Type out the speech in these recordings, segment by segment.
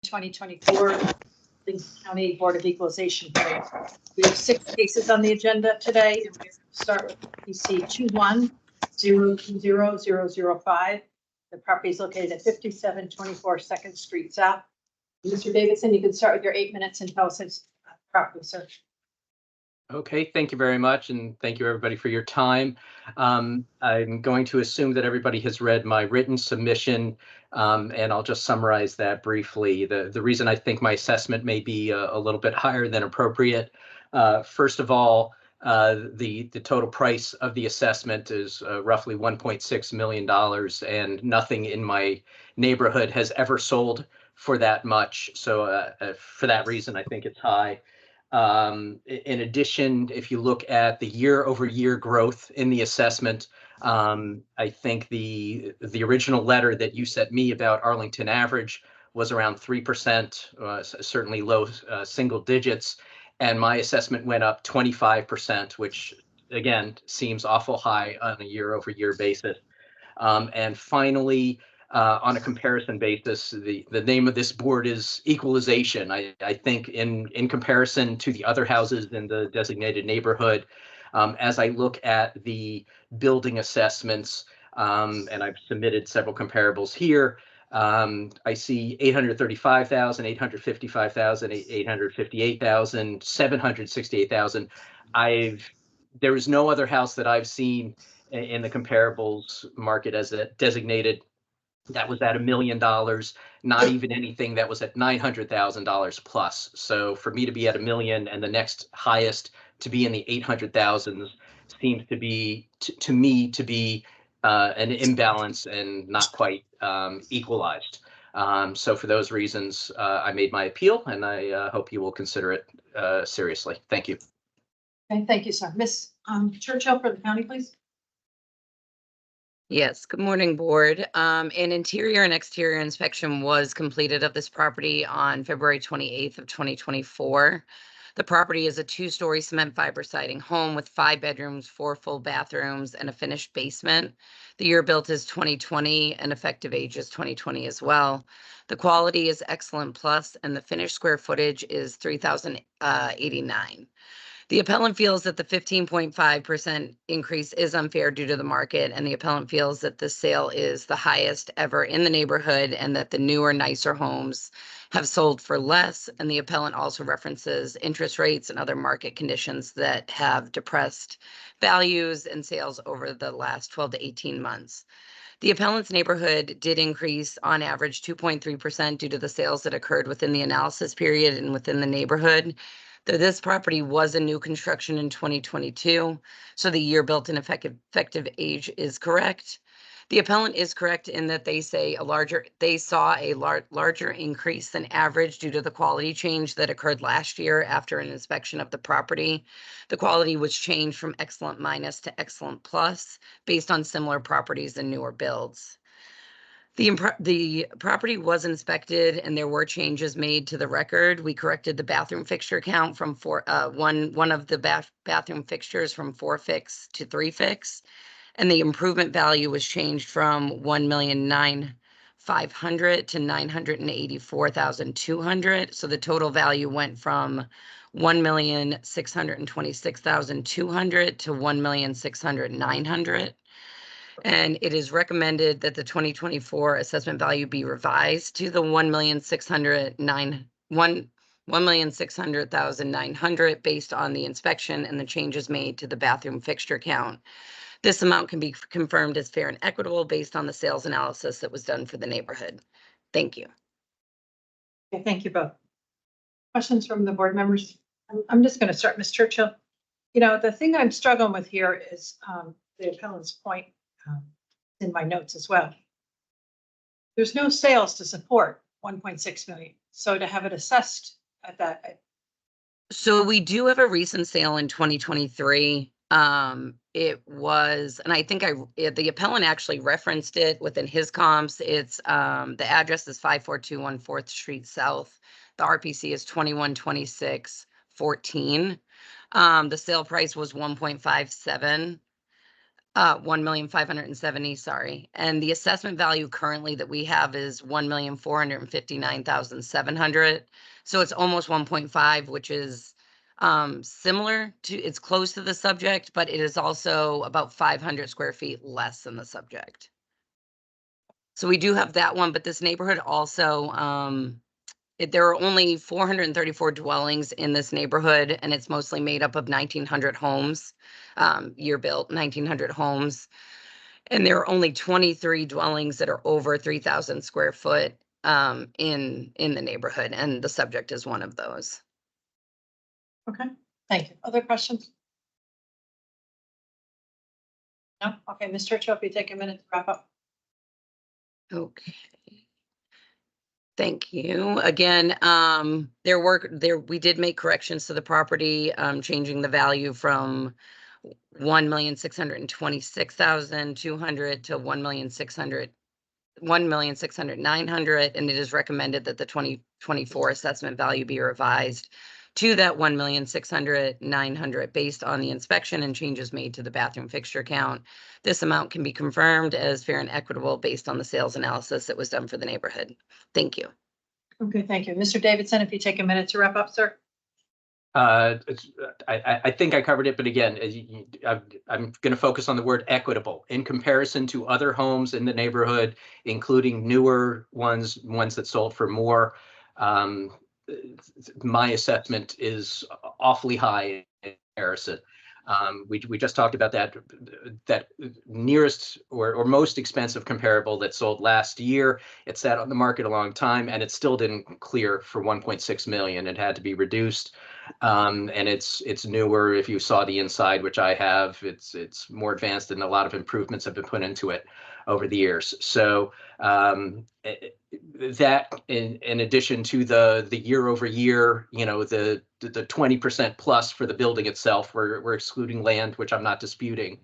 2024 Arlington County Board of Equalization. We have 6 cases on the agenda today, and we start with PC 21-020-005. The property is located at 5724 2nd Street South. Mr. Davidson, you can start with your 8 minutes and tell us his property, sir. Okay, thank you very much, and thank you everybody for your time. I'm going to assume that everybody has read my written submission, and I'll just summarize that briefly. The reason I think my assessment may be a little bit higher than appropriate. First of all, the total price of the assessment is roughly $1.6 million, and nothing in my neighborhood has ever sold for that much. So for that reason, I think it's high. In addition, if you look at the year-over-year growth in the assessment, I think the original letter that you sent me about Arlington average was around 3%, certainly low single digits, and my assessment went up 25%, which again seems awful high on a year-over-year basis. And finally, on a comparison basis, the name of this board is Equalization. I think in comparison to the other houses in the designated neighborhood, as I look at the building assessments, and I've submitted several comparables here, I see 835,000, 855,000, 858,000, 768,000. There is no other house that I've seen in the comparables market as a designated that was at $1 million, not even anything that was at $900,000 plus. So for me to be at $1 million and the next highest to be in the 800,000s seems to be, to me, to be an imbalance and not quite equalized. So for those reasons, I made my appeal, and I hope you will consider it seriously. Thank you. Okay, thank you, sir. Ms. Churchill for the county, please. Yes, good morning, board. An interior and exterior inspection was completed of this property on February 28th of 2024. The property is a 2-story cement fiber siding home with 5 bedrooms, 4 full bathrooms, and a finished basement. The year built is 2020 and effective age is 2020 as well. The quality is excellent plus, and the finished square footage is 3,089. The appellant feels that the 15.5% increase is unfair due to the market, and the appellant feels that the sale is the highest ever in the neighborhood and that the newer, nicer homes have sold for less. And the appellant also references interest rates and other market conditions that have depressed values and sales over the last 12 to 18 months. The appellant's neighborhood did increase on average 2.3% due to the sales that occurred within the analysis period and within the neighborhood. This property was a new construction in 2022, so the year built and effective age is correct. The appellant is correct in that they saw a larger increase than average due to the quality change that occurred last year after an inspection of the property. The quality was changed from excellent minus to excellent plus based on similar properties and newer builds. The property was inspected and there were changes made to the record. We corrected the bathroom fixture count from one of the bathroom fixtures from 4 fix to 3 fix, and the improvement value was changed from $1,950,000 to $984,200. So the total value went from $1,626,200 to $1,609,900. And it is recommended that the 2024 assessment value be revised to the $1,600,900 based on the inspection and the changes made to the bathroom fixture count. This amount can be confirmed as fair and equitable based on the sales analysis that was done for the neighborhood. Thank you. Okay, thank you both. Questions from the board members? I'm just going to start, Ms. Churchill. You know, the thing I'm struggling with here is the appellant's point in my notes as well. There's no sales to support 1.6 million. So to have it assessed at that. So we do have a recent sale in 2023. It was, and I think the appellant actually referenced it within his comps. It's the address is 5421 4th Street South. The RPC is 212614. The sale price was 1.57. 1,570,000, sorry. And the assessment value currently that we have is 1,459,700. So it's almost 1.5, which is similar to, it's close to the subject, but it is also about 500 square feet less than the subject. So we do have that one, but this neighborhood also, there are only 434 dwellings in this neighborhood, and it's mostly made up of 1,900 homes, year built, 1,900 homes. And there are only 23 dwellings that are over 3,000 square foot in the neighborhood, and the subject is one of those. Okay, thank you. Other questions? No? Okay, Ms. Churchill, if you take a minute to wrap up. Okay. Thank you. Again, we did make corrections to the property, changing the value from 1,626,200 to 1,600,900, and it is recommended that the 2024 assessment value be revised to that 1,600,900 based on the inspection and changes made to the bathroom fixture count. This amount can be confirmed as fair and equitable based on the sales analysis that was done for the neighborhood. Thank you. Okay, thank you. Mr. Davidson, if you take a minute to wrap up, sir. I think I covered it, but again, I'm going to focus on the word equitable in comparison to other homes in the neighborhood, including newer ones that sold for more. My assessment is awfully high in comparison. We just talked about that nearest or most expensive comparable that sold last year. It sat on the market a long time, and it still didn't clear for 1.6 million. It had to be reduced. And it's newer. If you saw the inside, which I have, it's more advanced, and a lot of improvements have been put into it over the years. So that, in addition to the year over year, the 20% plus for the building itself, we're excluding land, which I'm not disputing,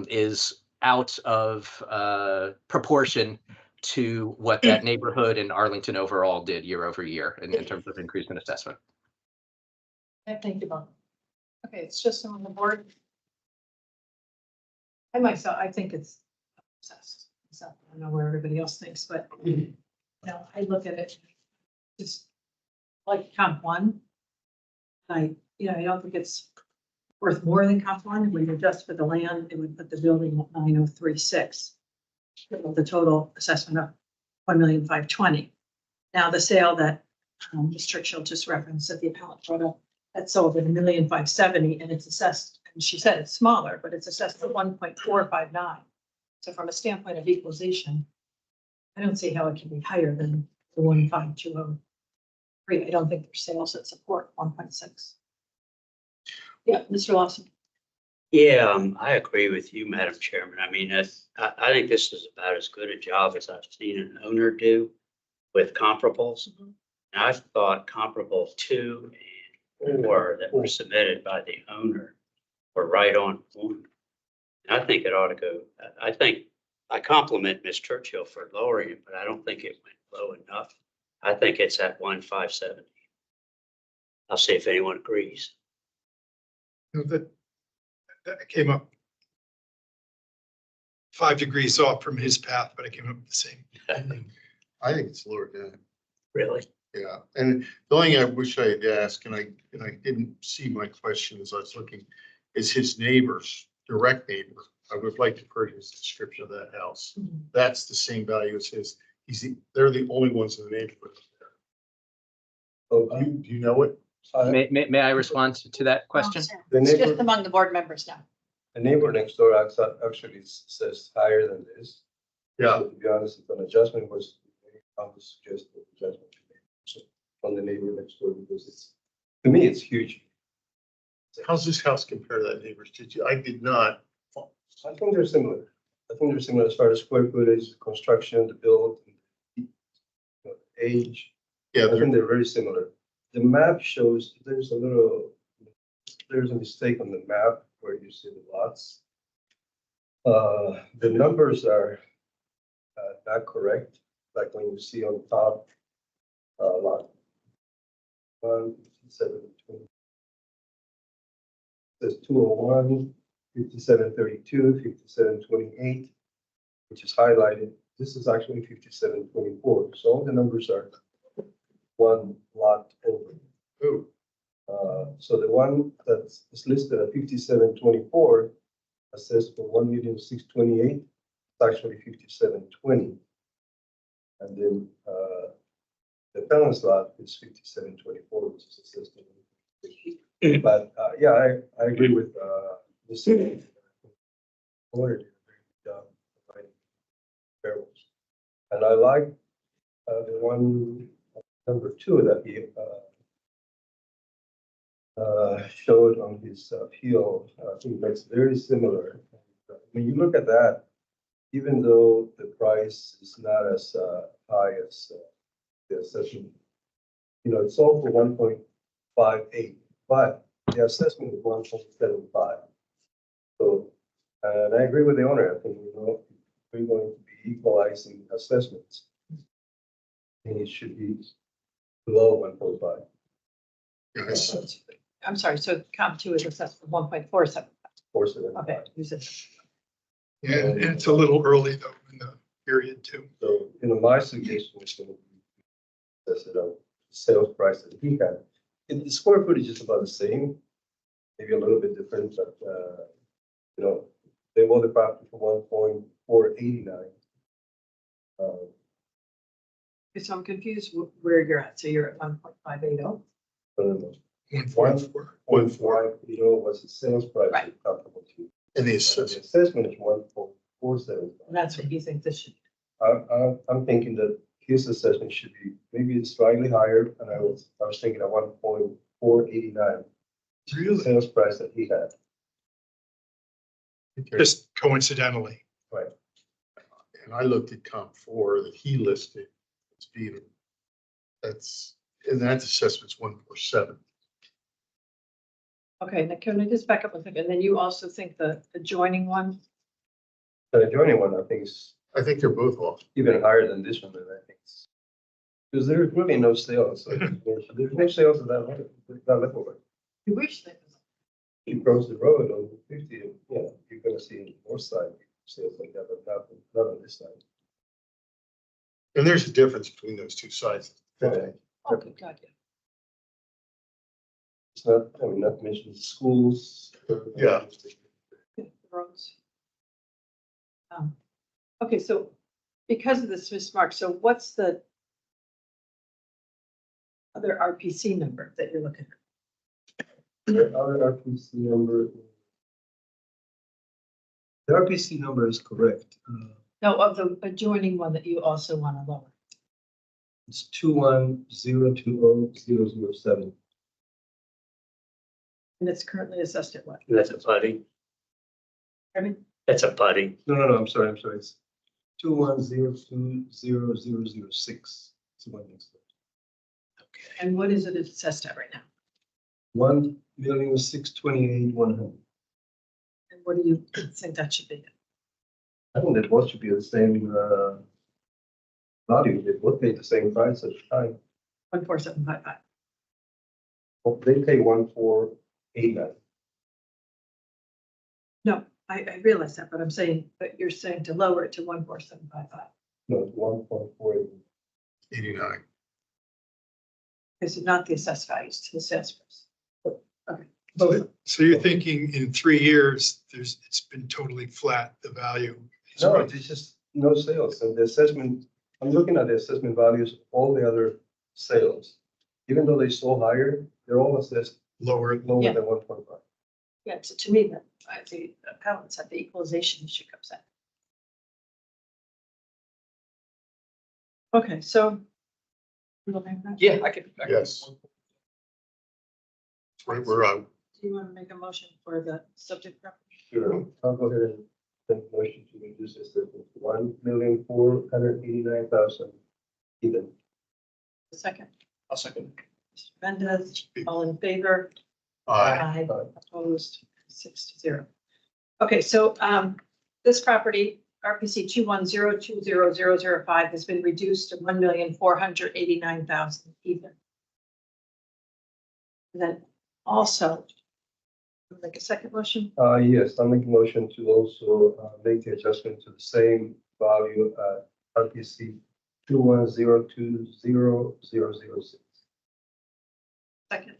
is out of proportion to what that neighborhood in Arlington overall did year over year in terms of increase in assessment. Thank you, Bob. Okay, it's just on the board. I think it's obsessed. So I don't know where everybody else thinks, but I look at it just like comp one. I don't think it's worth more than comp one. When you adjust for the land, it would put the building at 9,036. The total assessment of 1,520,000. Now the sale that Ms. Churchill just referenced that the appellant brought up, that sold at 1,570,000, and it's assessed, and she said it's smaller, but it's assessed at 1.459. So from a standpoint of equalization, I don't see how it can be higher than the 1,520,3. I don't think there's sales that support 1.6. Yeah, Mr. Lawson. Yeah, I agree with you, Madam Chairman. I mean, I think this is about as good a job as I've seen an owner do with comparables. Mhm. And I thought comparable 2 and 4 that were submitted by the owner were right on point. And I think it ought to go. I think I compliment Ms. Churchill for lowering it, but I don't think it went low enough. I think it's at 1,570. I'll see if anyone agrees. That came up 5 degrees off from his path, but it came up with the same. I think it's lower down. Really? Yeah, and the only thing I wish I had asked, and I didn't see my question as I was looking, is his neighbors, direct neighbor. I would like to have heard his description of that house. Mhm. That's the same value as his. They're the only ones in the neighborhood. Oh, do you know it? May I respond to that question? The It's just neighbor, among the board members now. the neighbor next door actually says higher than this. Yeah. So to be honest, if an adjustment was, I would suggest the adjustment be made. So on the neighbor next door, because to me, it's huge. How's this house compare to that neighbor's? I did not. I think they're similar. I think they're similar as far as square footage, construction, the build, age. Yeah, I think they're very similar. The map shows there's a mistake on the map where you see the lots. The numbers are not correct, like when you see on top, lot 1, 7, 20. There's 201, 5732, 5728, which is highlighted. This is actually 5724. So all the numbers are one lot over. Oh, So the one that's is listed at 5724 assessed for 1,628,000, it's actually 5720. And then the balance lot is 5724, which is assessed. But yeah, I agree with this. Ordered a very good job providing variables. And I like the one number 2 that he showed on his appeal. I think that's very similar. When you look at that, even though the price is not as high as the assessment, it's sold for 1.58, but the assessment is 1.75. So, and I agree with the owner. I think we're going to be equalizing assessments, and it should be below 1.5. yes. I'm sorry, so comp 2 is assessed for 1.47. Okay, you said, Yeah, and it's a little early though in the period too. So, my suggestion is going to be assess it on sales price that he had. The square footage is about the same, maybe a little bit different, but they bought the property for 1.489. so I'm confused where you're at. So you're at 1.580. 1.4. 1.4, what's the sales price Right. comparable to? And the The assessment, assessment is 1.47. That's what you think this should be. I'm thinking that his assessment should be maybe slightly higher, and I was thinking at 1.489. Really? Sales price that he had. Just coincidentally. and I looked at comp 4 that he listed as being, and that's assessment's 147. Okay, now can I just back up a second? And then you also think the adjoining one? The adjoining one, I think, is I think they're both off. even higher than this one, and I think because there's really no sales. So there's no sales at that level. You wish that. You cross the road on 50, you're gonna see north side sales like that, but not on this side. And there's a difference between those two sides. Okay. Okay, got you. It's not, not to mention the schools. Yeah. The roads. Okay, so because of the Swiss mark, so what's the other RPC number that you're looking at? The other RPC number. The RPC number is correct. No, of the adjoining one that you also want to lower. It's 2102007. And it's currently assessed at what? That's a putty. I mean, That's a putty. No, I'm sorry. It's 2102006. It's the one next to it. and what is it assessed at right now? 1,628,100. And what do you think that should be? I think that both should be the same value. They both pay the same price at the time. 14755. Well, they pay 1,489. No, I realize that, but I'm saying, but you're saying to lower it to 14755. No, it's 1.489. 89. Is it not the assessed values to the sales price? Okay. So you're thinking in 3 years, it's been totally flat, the value. is No, right. it's just no sales. And the assessment, I'm looking at the assessment values, of all the other sales. Even though they sold higher, they're all assessed Lower. Yeah. than 1.5. Yeah, so to me, that the appellants at the equalization issue comes in. Okay, so. Yeah, I could. Yes. We're out. Do you want to make a motion for the subject property? Sure. I'll go ahead and make a motion to reduce this to 1,489,000 even. The second, I'll second. Mr. Mendez, all in favor? Aye. Opposed, 6-0. Okay, so this property, RPC 2102005 has been reduced to 1,489,000 even. And then also, Like a second motion? Yes, I'll make a motion to also make the adjustment to the same value at RPC 210200006. Second.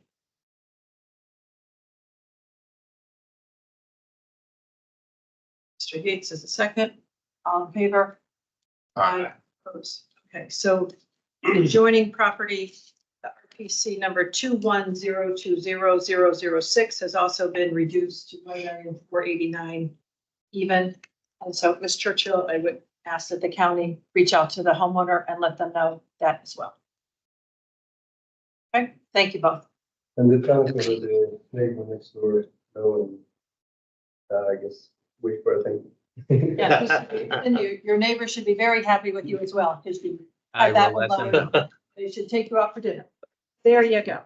Mr. Yates is a second. All in favor? Aye. Opposed. Okay, so adjoining property, the RPC number 210200006 has also been reduced to 1,489,000 even. And so, Ms. Churchill, I would ask that the county reach out to the homeowner and let them know that as well. Okay, thank you both. And the town of the neighbor next door, I guess, wait for a thing. Yeah, and your neighbor should be very happy with you as well, because you I have that will one let them loaded. know. They should take you out for dinner. There you go.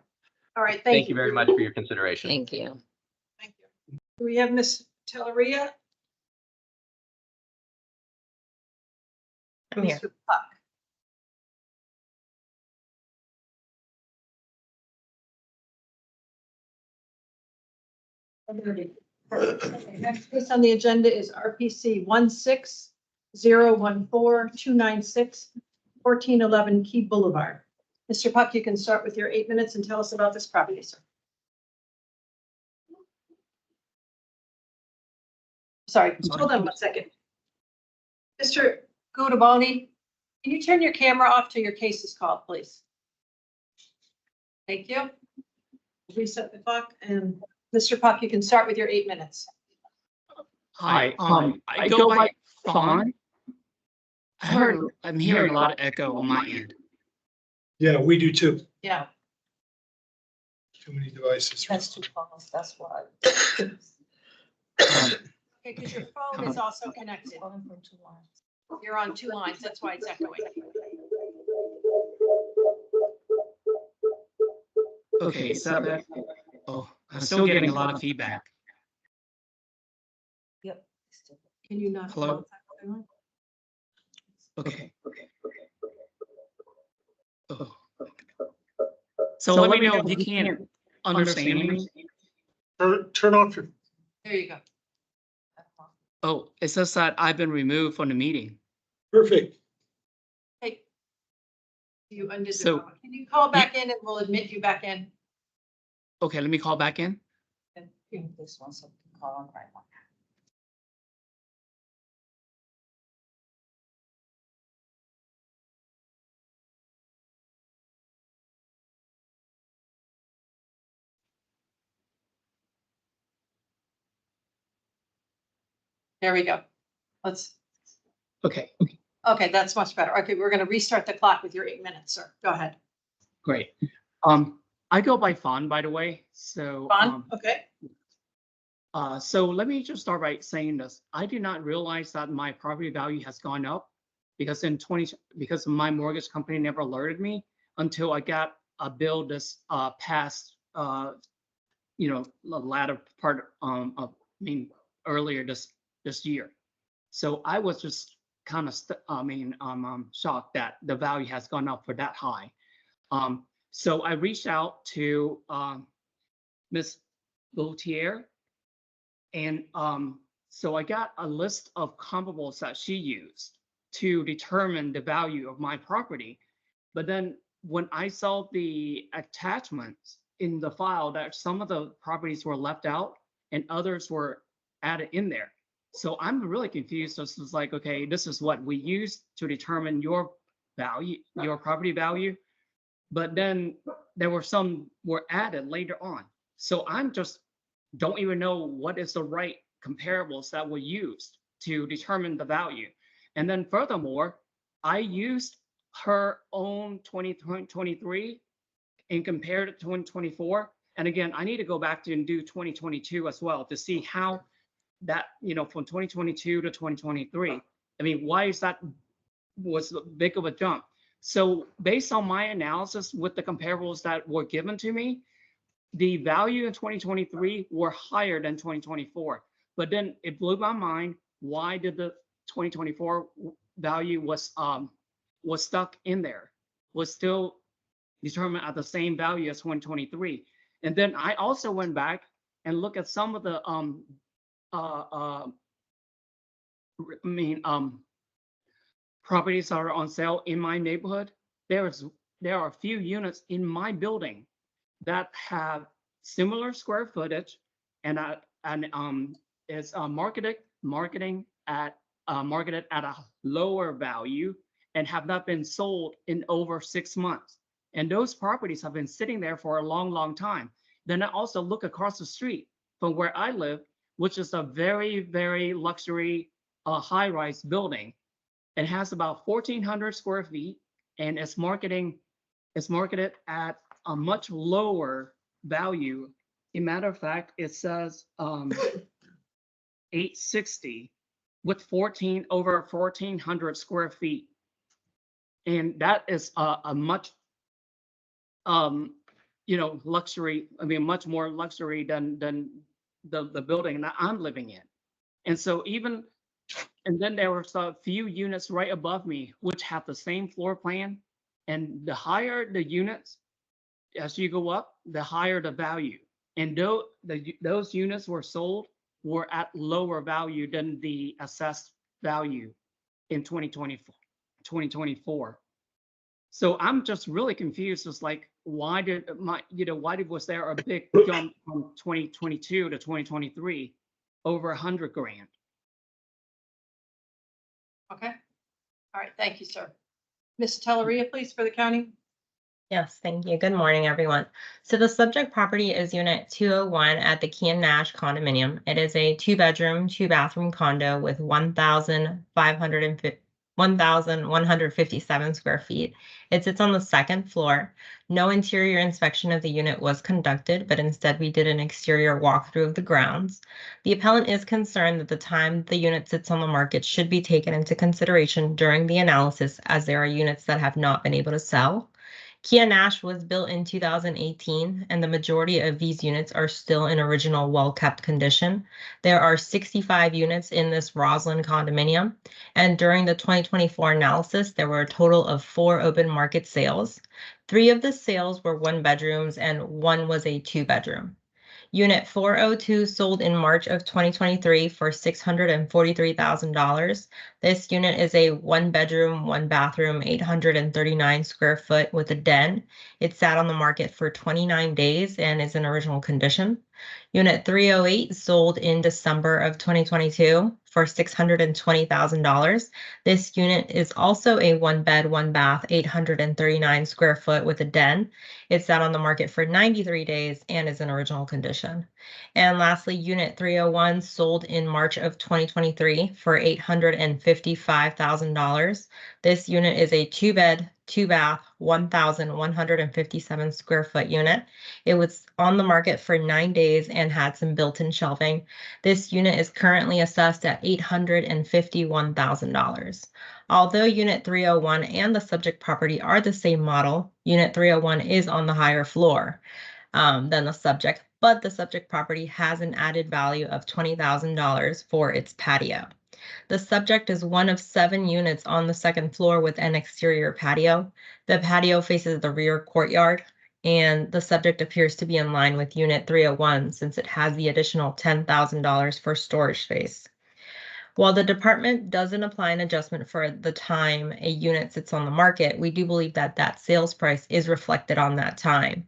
All right, Thank you very much for your consideration. Thank you. Thank you. Do we have Miss Telleria? I'm here. Mr. Puck. Okay, next case on the agenda is RPC 1601429614111 Key Boulevard. Mr. Puck, you can start with your 8 minutes and tell us about this property, sir. Sorry, hold on 1 second. Mr. Gutaboni, can you turn your camera off till your case is called, please? Thank you. Reset the clock, and Mr. Puck, you can start with your 8 minutes. Hi, I go by Fawn. I'm hearing a lot of echo on my end. Yeah, we do too. Yeah, Too many devices. that's 2 phones, that's why. Okay, because your phone is also connected. You're on 2 lines, that's why it's echoing. Okay, is that better? Oh, I'm still getting a lot of feedback. Can you not? Hello? Okay. Oh. So let me know if you can't understand me. Turn off your, There you go. Oh, it says that I've been removed from the meeting. Perfect. Hey. You undid the So- phone. Can you call back in and we'll admit you back in? Okay, let me call back in. And this one, so we can call on the right one. There we go. Let's, Okay, okay, that's much better. Okay, we're gonna restart the clock with your 8 minutes, sir. Go ahead. great. I go by Fawn, by the way. So Fun, okay? So let me just start by saying this. I did not realize that my property value has gone up because because my mortgage company never alerted me until I got a bill this past the latter part earlier this year. So I was just kind of shocked that the value has gone up for that high. So I reached out to Ms. Gautier. And so I got a list of comparables that she used to determine the value of my property. But then when I saw the attachments in the file, that some of the properties were left out and others were added in there. So I'm really confused. This is like, okay, this is what we use to determine your value, your property value. But then there were some were added later on. So I'm just don't even know what is the right comparables that were used to determine the value. And then furthermore, I used her own 2023 and compared it to 2024. And again, I need to go back to and do 2022 as well to see how that, from 2022 to 2023. I mean, why is that was big of a jump? So based on my analysis with the comparables that were given to me, the value in 2023 were higher than 2024, but then it blew my mind. Why did the 2024 value was stuck in there, was still determined at the same value as 2023? And then I also went back and look at some of the properties that are on sale in my neighborhood, there are a few units in my building that have similar square footage and is marketed at a lower value and have not been sold in over 6 months. And those properties have been sitting there for a long, long time. Then I also look across the street from where I live, which is a very, very luxury high-rise building. It has about 1,400 square feet and it's marketed at a much lower value. As a matter of fact, it says 860 with over 1,400 square feet. And that is a much luxury, much more luxury than the building that I'm living in. And so and then there were a few units right above me, which have the same floor plan. And the higher the units, as you go up, the higher the value. And those units were at lower value than the assessed value in 2024. So I'm just really confused. It's like, why was there a big jump from 2022 to 2023 over $100,000? Okay. All right. Thank you, sir. Ms. Telleria, please, for the county. Yes, thank you. Good morning, everyone. So the subject property is Unit 201 at the Key and Nash condominium. It is a 2-bedroom, 2-bathroom condo with 1,157 square feet. It sits on the second floor. No interior inspection of the unit was conducted, but instead we did an exterior walkthrough of the grounds. The appellant is concerned that the time the unit sits on the market should be taken into consideration during the analysis, as there are units that have not been able to sell. Key Nash was built in 2018, and the majority of these units are still in original well-kept condition. There are 65 units in this Roslyn condominium, and during the 2024 analysis, there were a total of 4 open market sales. 3 of the sales were 1-bedrooms, and 1 was a 2-bedroom. Unit 402 sold in March of 2023 for $643,000. This unit is a 1-bedroom, 1-bathroom, 839 square foot with a den. It sat on the market for 29 days and is in original condition. Unit 308 sold in December of 2022 for $620,000. This unit is also a 1-bed, 1-bath, 839 square foot with a den. It sat on the market for 93 days and is in original condition. And lastly, Unit 301 sold in March of 2023 for $855,000. This unit is a 2-bed, 2-bath, 1,157 square foot unit. It was on the market for 9 days and had some built-in shelving. This unit is currently assessed at $851,000. Although Unit 301 and the subject property are the same model, Unit 301 is on the higher floor than the subject, but the subject property has an added value of $20,000 for its patio. The subject is one of 7 units on the second floor with an exterior patio. The patio faces the rear courtyard, and the subject appears to be in line with Unit 301 since it has the additional $10,000 for storage space. While the department doesn't apply an adjustment for the time a unit sits on the market, we do believe that that sales price is reflected on that time.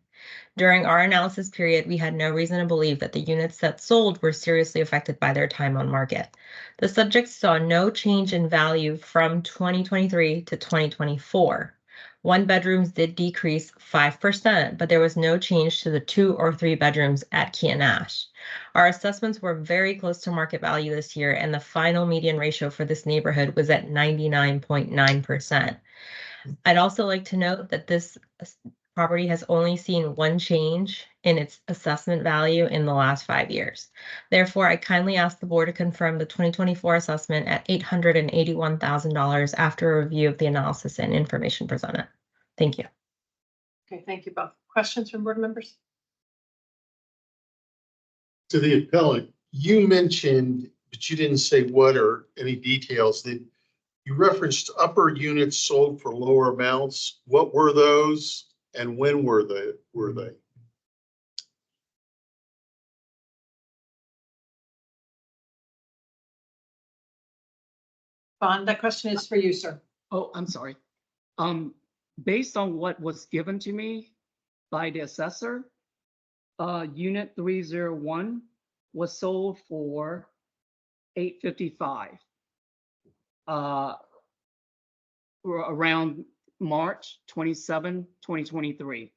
During our analysis period, we had no reason to believe that the units that sold were seriously affected by their time on market. The subject saw no change in value from 2023 to 2024. 1-bedrooms did decrease 5%, but there was no change to the 2 or 3 bedrooms at Key Nash. Our assessments were very close to market value this year, and the final median ratio for this neighborhood was at 99.9%. I'd also like to note that this property has only seen 1 change in its assessment value in the last 5 years. Therefore, I kindly ask the board to confirm the 2024 assessment at $881,000 after a review of the analysis and information presented. Thank you. Okay, thank you both. Questions from board members? To the appellant, you mentioned, but you didn't say what or any details, that you referenced upper units sold for lower amounts. What were those and when were they? Bond, that question is for you, sir. Oh, I'm sorry. Based on what was given to me by the assessor, unit 301 was sold for $855. Around March 27, 2023.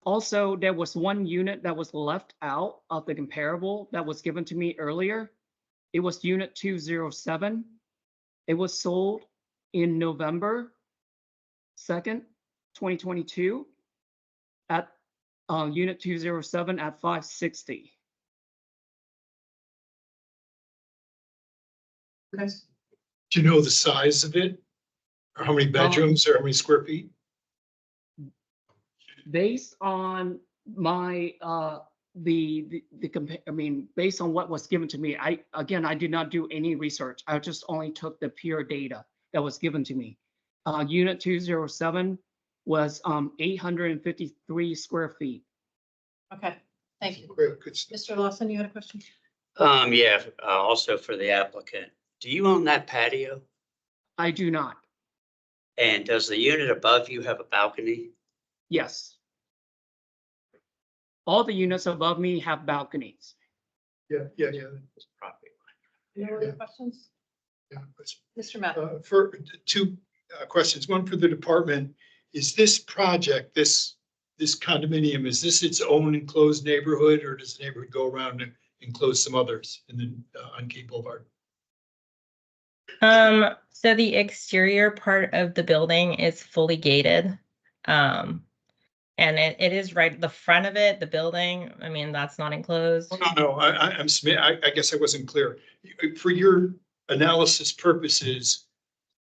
Also, there was one unit that was left out of the comparable that was given to me earlier. It was unit 207. It was sold in November 2nd, 2022 at unit 207 at $560. Okay. Do you know the size of it? Or how many bedrooms or how many square feet? Based on my based on what was given to me, I did not do any research. I just only took the pure data that was given to me. Unit 207 was 853 square feet. Okay, thank you. Great, good stuff. Mr. Lawson, you had a question? Yeah, also for the applicant, do you own that patio? I do not. And does the unit above you have a balcony? Yes. All the units above me have balconies. Yeah. Property. No other questions? Yeah. That's- Mr. Matt? For two questions, one for the department, is this project, this condominium, is this its own enclosed neighborhood, or does the neighborhood go around and enclose some others in the, on Cape Boulevard? So the exterior part of the building is fully gated. And it is right at the front of it, the building, I mean, that's not enclosed. Oh, no, I guess I wasn't clear. For your analysis purposes,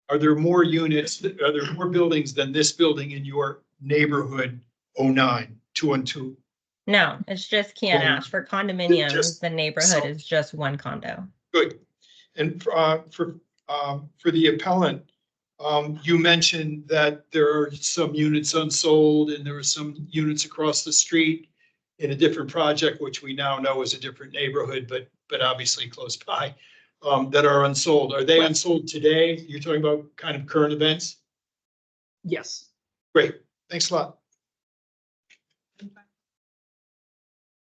are there more units, are there more buildings than this building in your neighborhood 09, 212? No, it's just Key and Ash. For condominiums, Just the neighborhood so- is just one condo. Good. And for the appellant, you mentioned that there are some units unsold and there are some units across the street in a different project, which we now know is a different neighborhood, but obviously close by, that are unsold. Are they unsold today? You're talking about kind of current events? Yes. Great. Thanks a lot.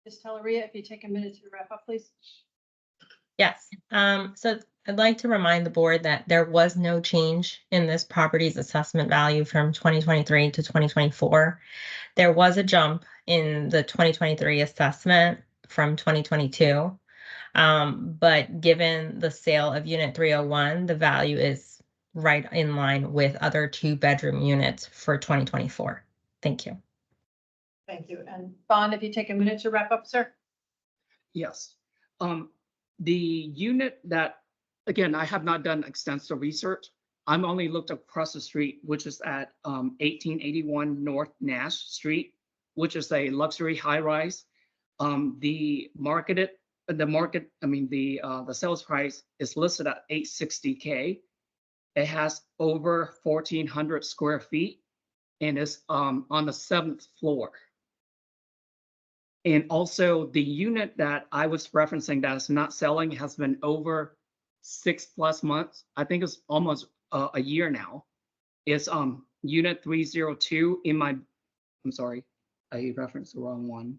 Ms. Telleria, if you take a minute to wrap up, please. Yes, so I'd like to remind the board that there was no change in this property's assessment value from 2023 to 2024. There was a jump in the 2023 assessment from 2022. But given the sale of unit 301, the value is right in line with other 2-bedroom units for 2024. Thank you. Thank you. And Bond, if you take a minute to wrap up, sir. Yes. The unit that, again, I have not done extensive research. I'm only looked across the street, which is at 1881 North Nash Street, which is a luxury high-rise. The sales price is listed at $860K. It has over 1,400 square feet and is on the 7th floor. And also the unit that I was referencing that is not selling has been over 6+ months. I think it's almost a year now. It's unit 302 in my, I'm sorry, I referenced the wrong one.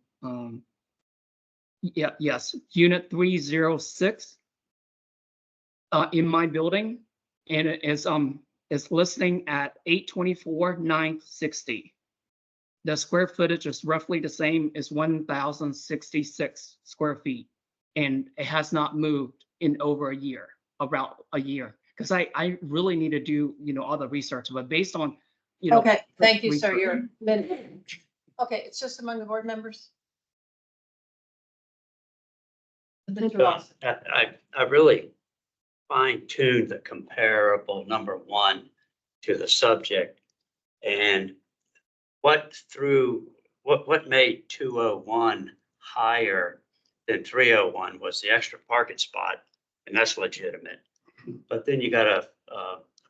Yes, unit 306 in my building, and it is listing at 824,960. The square footage is roughly the same as 1,066 square feet, and it has not moved in over a year, about a year. Because I really need to do all the research, but based on Okay, thank you, sir. research. Your minute. Okay, it's just among the board members. Mr. Lawson. I really fine-tuned the comparable number 1 to the subject. And what made 201 higher than 301 was the extra parking spot, and that's legitimate. But then you got a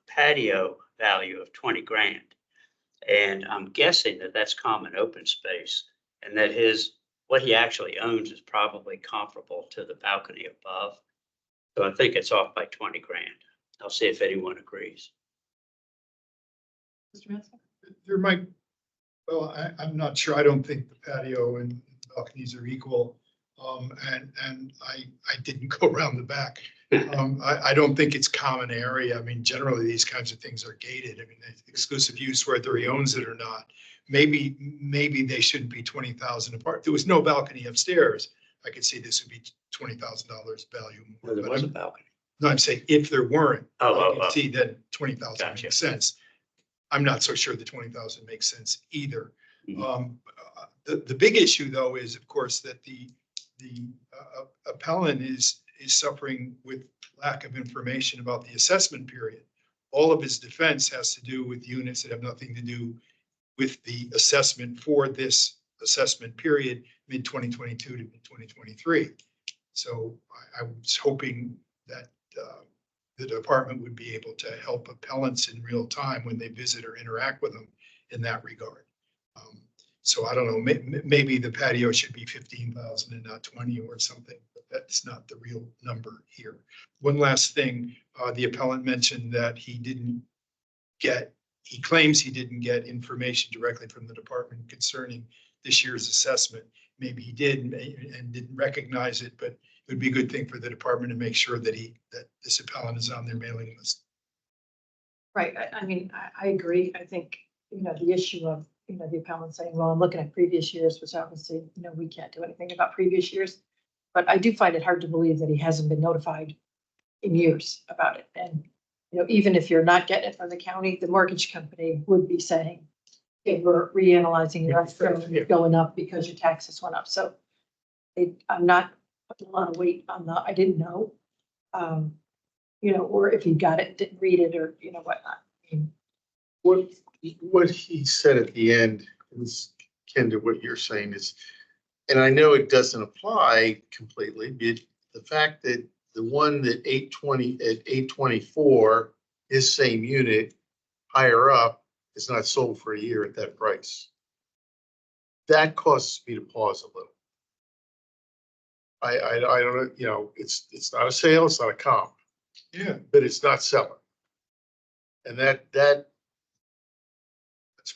patio value of 20 grand. And I'm guessing that that's common open space, and that what he actually owns is probably comparable to the balcony above. So I think it's off by 20 grand. I'll see if anyone agrees. Mr. Mansell? There might, well, I'm not sure. I don't think the patio and balconies are equal. And I didn't go around the back. I don't think it's common area. I mean, generally, these kinds of things are gated. I mean, exclusive use, whether he owns it or not. Maybe they shouldn't be 20,000 apart. If there was no balcony upstairs, I could see this would be $20,000 value more. Well, there But was a I'm- balcony. No, I'm saying if there weren't, Oh. I could see that 20,000 Gotcha. makes sense. I'm not so sure the 20,000 makes sense either. Mhm. The big issue, though, is of course that the appellant is suffering with lack of information about the assessment period. All of his defense has to do with units that have nothing to do with the assessment for this assessment period, mid 2022 to mid 2023. So I was hoping that the department would be able to help appellants in real time when they visit or interact with them in that regard. So I don't know, maybe the patio should be 15,000 and not 20 or something, but that's not the real number here. One last thing, the appellant mentioned that he claims he didn't get information directly from the department concerning this year's assessment. Maybe he did and didn't recognize it, but it would be a good thing for the department to make sure that that this appellant is on their mailing list. Right, I mean, I agree. I think, the issue of, the appellant saying, well, I'm looking at previous years, which obviously, we can't do anything about previous years. But I do find it hard to believe that he hasn't been notified in years about it. And, even if you're not getting it from the county, the mortgage company would be saying, okay, we're reanalyzing your escrow, you're going up because your taxes went up. So I'm not putting a lot of weight on the, I didn't know. Or if he got it, didn't read it, or, whatnot. I mean, What he said at the end is akin to what you're saying is, and I know it doesn't apply completely, but the fact that the one that 824, his same unit higher up is not sold for a year at that price. That causes me to pause a little. I don't know, it's not a sale, it's not a comp. Yeah, But it's not selling. And that's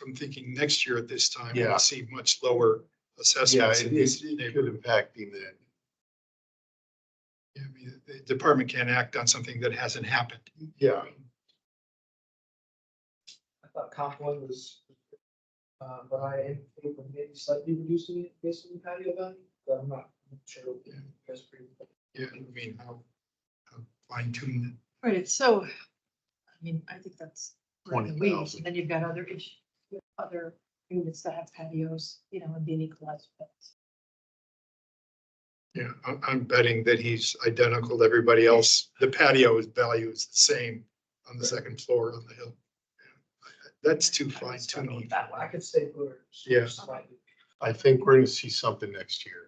what I'm thinking next year at this time, Yeah. we'll see much lower yeah, assessments. it in this could neighborhood. impact him then. Yeah, I mean, the department can't act on something that hasn't happened. Yeah, I thought comp one was, but I think we're maybe slightly reducing it based on the patio value, but I'm not sure. Yeah. That's pretty. Yeah, I mean, how fine tuned. Right, it's so, I mean, I think that's. we're in the weeds. 20,000. And then you've got other issues, other units that have patios, and being equalized. Yeah, I'm betting that he's identical to everybody else. The patio value is the same on the second floor on the hill. That's too fine tuning. That I way. could say we're. Yeah. Slightly. I think we're gonna see something next year.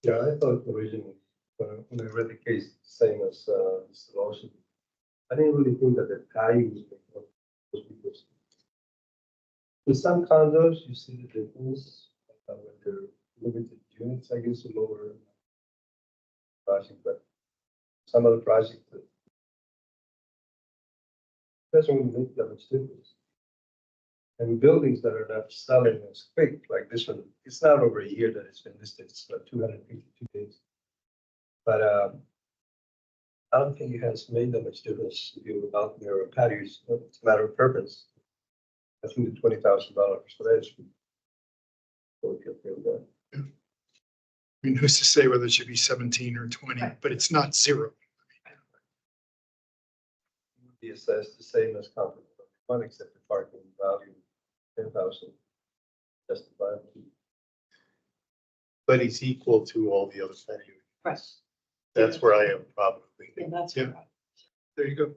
Yeah, I thought originally, when I read the case, same as Mr. Lawson, I didn't really think that the patio was because in some condos, you see the difference when they're limited units, I guess, a lower pricing, but some of the projects that doesn't really make that much difference. And buildings that are not selling as quick, like this one, it's not over a year that it's been listed, it's about 252 days. But I don't think it has made that much difference if you're about there or patios, it's a matter of preference. I think the $20,000 for that is. I mean, who's to say whether it should be 17 or 20, Right. but it's not zero. Be assessed the same as comparable one, except the parking value, 10,000 justifiable. But he's equal to all the other patio. Right. That's where I have a problem. And that's. Yeah. There you go.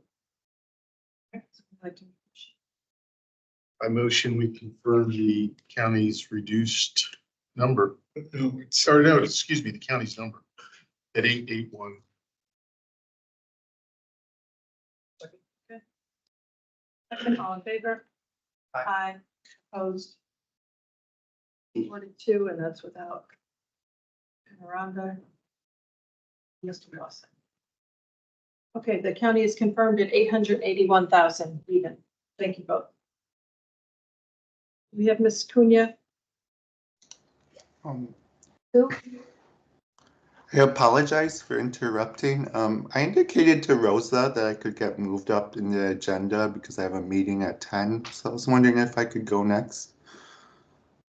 I motion we confirm the county's reduced number, No, it's, or no, excuse me, the county's number at 881. All in favor? Aye. Aye. Opposed? 42, and that's without Miranda. Mr. Lawson. Okay, the county is confirmed at 881,000 even. Thank you both. We have Ms. Cunha. Who? I apologize for interrupting. I indicated to Rosa that I could get moved up in the agenda because I have a meeting at 10. So I was wondering if I could go next.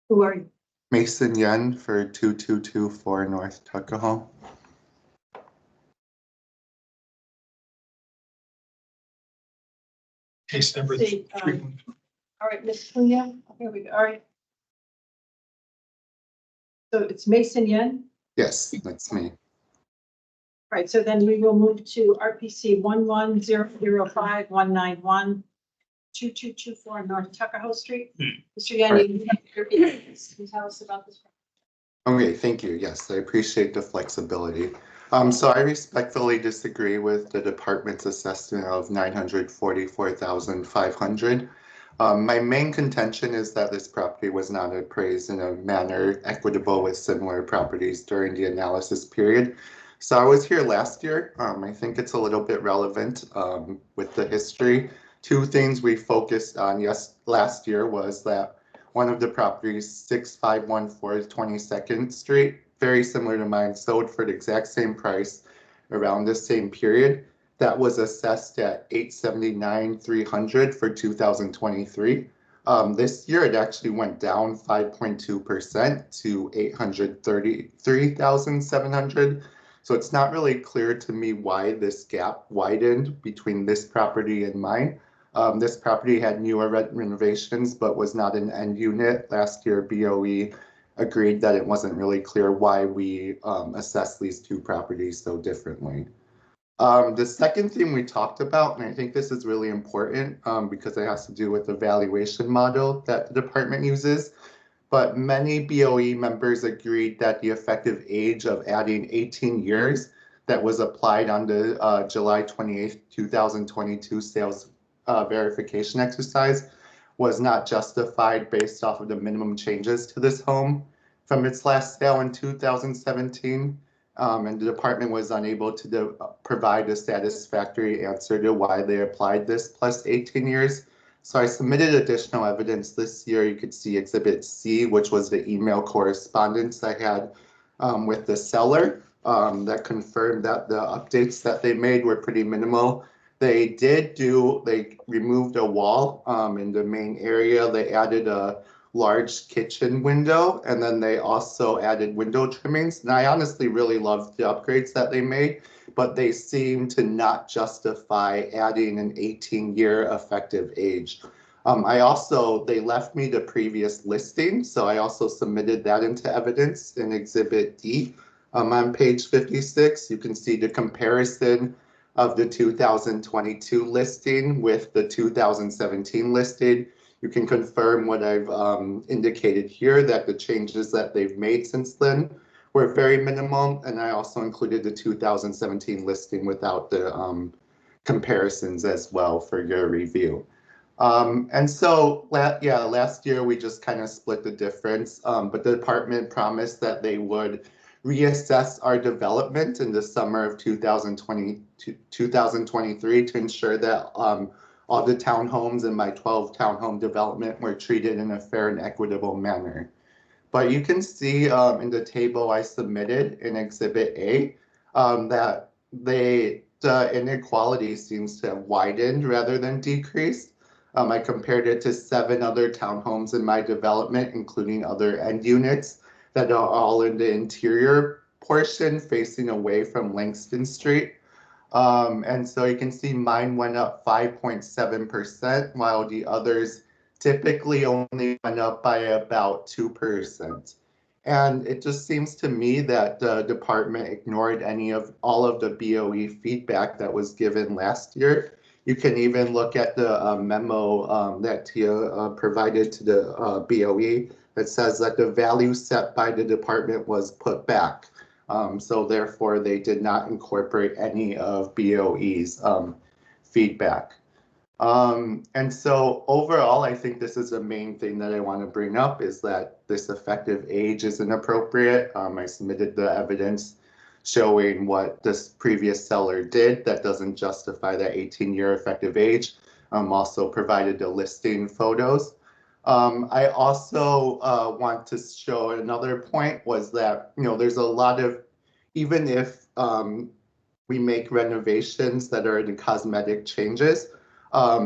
Who are you? Mason Yen for 2224 North Tuckahoe. Case number See, 3. All right, Ms. Cunha. Here we go. All right. So it's Mason Yen. Yes, that's me. All right, so then we will move to RPC 11005191 2224 North Tuckahoe Street. Mr. Yen, Right. you can tell us about this. Okay, thank you. Yes, I appreciate the flexibility. So I respectfully disagree with the department's assessment of 944,500. My main contention is that this property was not appraised in a manner equitable with similar properties during the analysis period. So I was here last year. I think it's a little bit relevant with the history. Two things we focused on last year was that one of the properties, 6514 22nd Street, very similar to mine, sold for the exact same price around the same period. That was assessed at 879,300 for 2023. This year it actually went down 5.2% to 833,700. So it's not really clear to me why this gap widened between this property and mine. This property had newer renovations, but was not an end unit. Last year, BOE agreed that it wasn't really clear why we assessed these two properties so differently. The second thing we talked about, and I think this is really important because it has to do with the valuation model that the department uses, but many BOE members agreed that the effective age of adding 18 years that was applied on the July 28th, 2022 sales verification exercise was not justified based off of the minimum changes to this home from its last sale in 2017. And the department was unable to provide a satisfactory answer to why they applied this plus 18 years. So I submitted additional evidence this year. You could see Exhibit C, which was the email correspondence I had with the seller that confirmed that the updates that they made were pretty minimal. They removed a wall in the main area. They added a large kitchen window, and then they also added window trimmings. And I honestly really loved the upgrades that they made, but they seem to not justify adding an 18-year effective age. They left me the previous listing, so I also submitted that into evidence in Exhibit D. On page 56, you can see the comparison of the 2022 listing with the 2017 listing. You can confirm what I've indicated here, that the changes that they've made since then were very minimal. And I also included the 2017 listing without the comparisons as well for your review. Last year we just kind of split the difference, but the department promised that they would reassess our development in the summer of 2023 to ensure that all the townhomes in my 12 townhome development were treated in a fair and equitable manner. But you can see in the table I submitted in Exhibit A that the inequality seems to have widened rather than decreased. I compared it to 7 other townhomes in my development, including other end units that are all in the interior portion facing away from Langston Street. And so you can see mine went up 5.7%, while the others typically only went up by about 2%. And it just seems to me that the department ignored all of the BOE feedback that was given last year. You can even look at the memo that Tia provided to the BOE that says that the value set by the department was put back. So therefore, they did not incorporate any of BOE's feedback. And so overall, I think this is the main thing that I want to bring up, is that this effective age is inappropriate. I submitted the evidence showing what this previous seller did that doesn't justify that 18-year effective age. Also provided the listing photos. I also want to show another point was that, there's a lot of, even if we make renovations that are the cosmetic changes,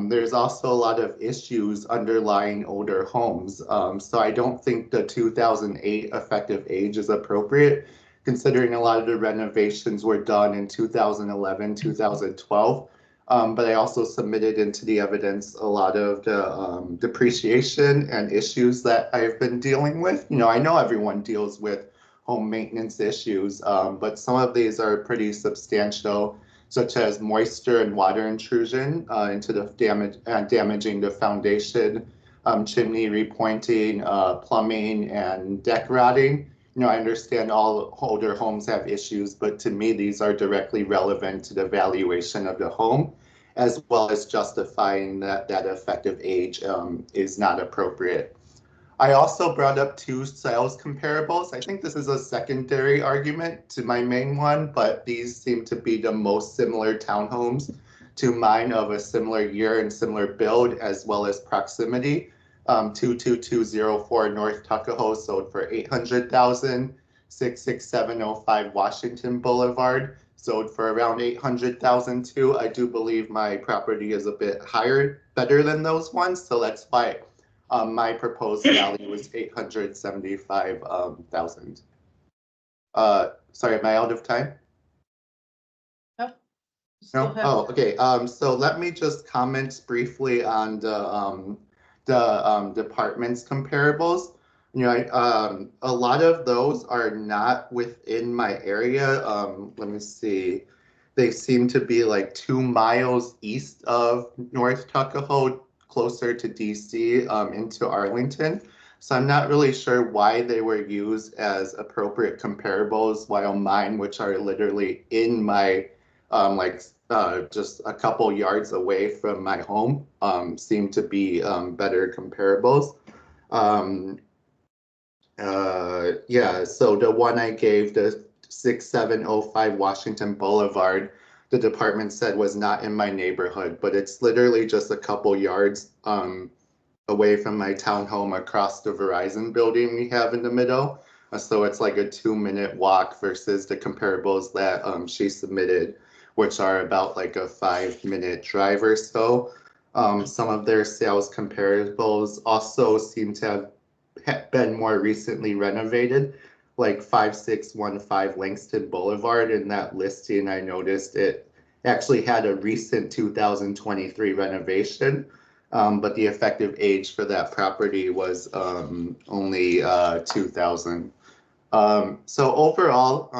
there's also a lot of issues underlying older homes. So I don't think the 2008 effective age is appropriate, considering a lot of the renovations were done in 2011, 2012. But I also submitted into the evidence a lot of the depreciation and issues that I've been dealing with. I know everyone deals with home maintenance issues, but some of these are pretty substantial, such as moisture and water intrusion into the damaging the foundation, chimney repointing, plumbing, and deck rotting. I understand all older homes have issues, but to me, these are directly relevant to the valuation of the home, as well as justifying that effective age is not appropriate. I also brought up 2 sales comparables. I think this is a secondary argument to my main one, but these seem to be the most similar townhomes to mine of a similar year and similar build, as well as proximity. 22204 North Tuckahoe sold for $800,000. 66705 Washington Boulevard sold for around $800,000 too. I do believe my property is a bit higher, better than those ones, so that's why my proposed value is $875,000. Sorry, am I out of time? No. No? Oh, okay. So let me just comment briefly on the departments comparables. A lot of those are not within my area. Let me see. They seem to be like 2 miles east of North Tuckahoe, closer to DC, into Arlington. So I'm not really sure why they were used as appropriate comparables, while mine, which are literally in my just a couple yards away from my home, seem to be better comparables. Yeah, so the one I gave, the 6705 Washington Boulevard, the department said was not in my neighborhood, but it's literally just a couple yards away from my townhome across the Verizon building we have in the middle. So it's like a 2-minute walk versus the comparables that she submitted, which are about like a 5-minute drive or so. Some of their sales comparables also seem to have been more recently renovated, like 5615 Langston Boulevard. In that listing, I noticed it actually had a recent 2023 renovation, but the effective age for that property was only 2000. So overall,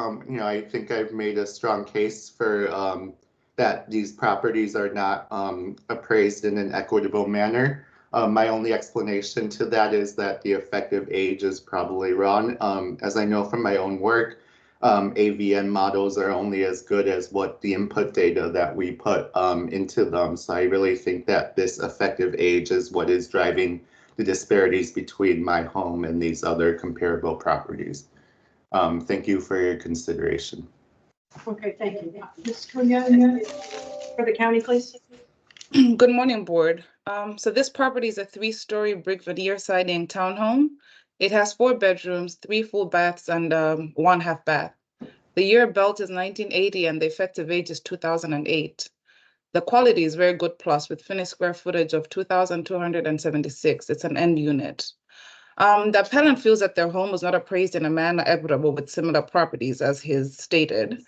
I think I've made a strong case for that these properties are not appraised in an equitable manner. My only explanation to that is that the effective age is probably wrong. As I know from my own work, AVN models are only as good as what the input data that we put into them. So I really think that this effective age is what is driving the disparities between my home and these other comparable properties. Thank you for your consideration. Okay, thank you. Ms. Cunha, for the county, please. Good morning, board. So this property is a 3-story brick veneer siding townhome. It has 4 bedrooms, 3 full baths, and 1 half bath. The year built is 1980, and the effective age is 2008. The quality is very good plus, with finished square footage of 2,276. It's an end unit. The appellant feels that their home was not appraised in a manner equitable with similar properties, as his stated,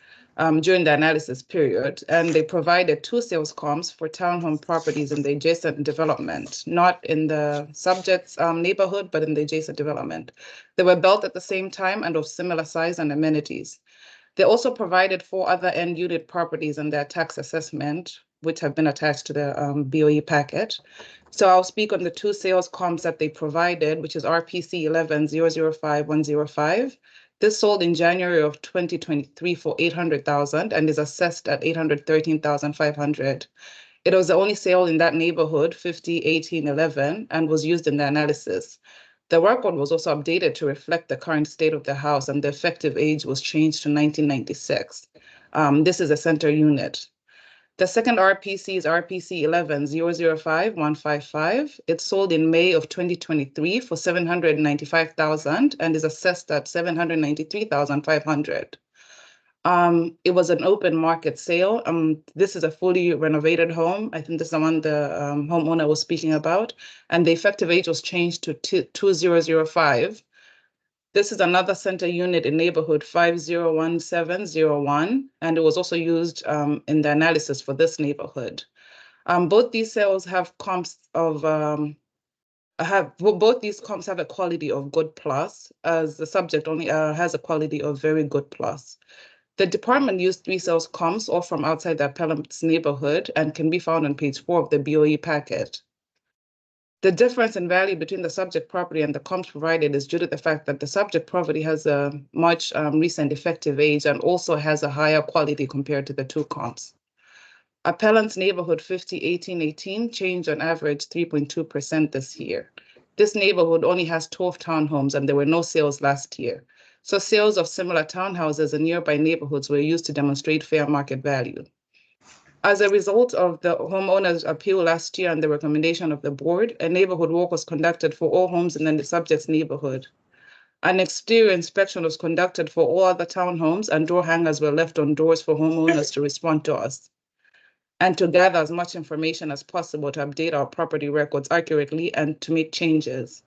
during the analysis period, and they provided 2 sales comps for townhome properties in the adjacent development, not in the subject's neighborhood, but in the adjacent development. They were built at the same time and of similar size and amenities. They also provided 4 other end unit properties in their tax assessment, which have been attached to the BOE packet. So I'll speak on the 2 sales comps that they provided, which is RPC 11-005-105. This sold in January of 2023 for $800,000 and is assessed at $813,500. It was the only sale in that neighborhood, 50-18-11, and was used in the analysis. The record was also updated to reflect the current state of the house, and the effective age was changed to 1996. This is a center unit. The second RPC is RPC 11-005-155. It's sold in May of 2023 for $795,000 and is assessed at $793,500. It was an open market sale. This is a fully renovated home. I think this is the one the homeowner was speaking about, and the effective age was changed to 2005. This is another center unit in neighborhood 501701, and it was also used in the analysis for this neighborhood. Both these sales have comps of both these comps have a quality of good plus, as the subject only has a quality of very good plus. The department used 3 sales comps, all from outside the appellant's neighborhood, and can be found on page 4 of the BOE packet. The difference in value between the subject property and the comps provided is due to the fact that the subject property has a much recent effective age and also has a higher quality compared to the 2 comps. Appellant's neighborhood 50-18-18 changed on average 3.2% this year. This neighborhood only has 12 townhomes and there were no sales last year. So sales of similar townhouses in nearby neighborhoods were used to demonstrate fair market value. As a result of the homeowner's appeal last year and the recommendation of the board, a neighborhood walk was conducted for all homes in the subject's neighborhood. An exterior inspection was conducted for all other townhomes, and door hangers were left on doors for homeowners to respond to us and to gather as much information as possible to update our property records accurately and to make changes.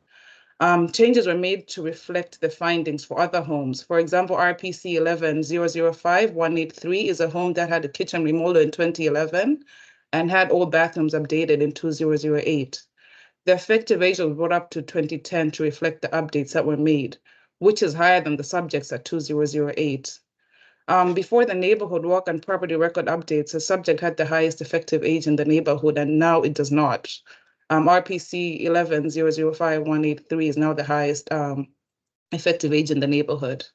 Changes were made to reflect the findings for other homes. For example, RPC 11-005-183 is a home that had a kitchen remodel in 2011 and had all bathrooms updated in 2008. The effective age was brought up to 2010 to reflect the updates that were made, which is higher than the subjects at 2008. Before the neighborhood walk and property record updates, the subject had the highest effective age in the neighborhood, and now it does not. RPC 11-005-183 is now the highest effective age in the neighborhood.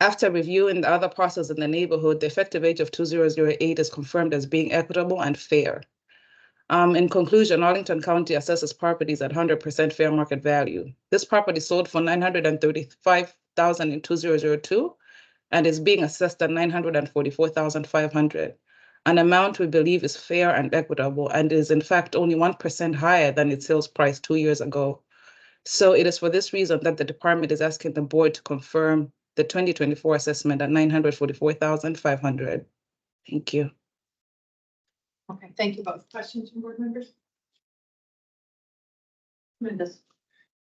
After reviewing the other parcels in the neighborhood, the effective age of 2008 is confirmed as being equitable and fair. In conclusion, Arlington County assesses properties at 100% fair market value. This property sold for $935,000 in 2002 and is being assessed at $944,500. An amount we believe is fair and equitable and is in fact only 1% higher than its sales price 2 years ago. So it is for this reason that the department is asking the board to confirm the 2024 assessment at $944,500. Thank you. Okay, thank you both. Questions from board members? Tremendous.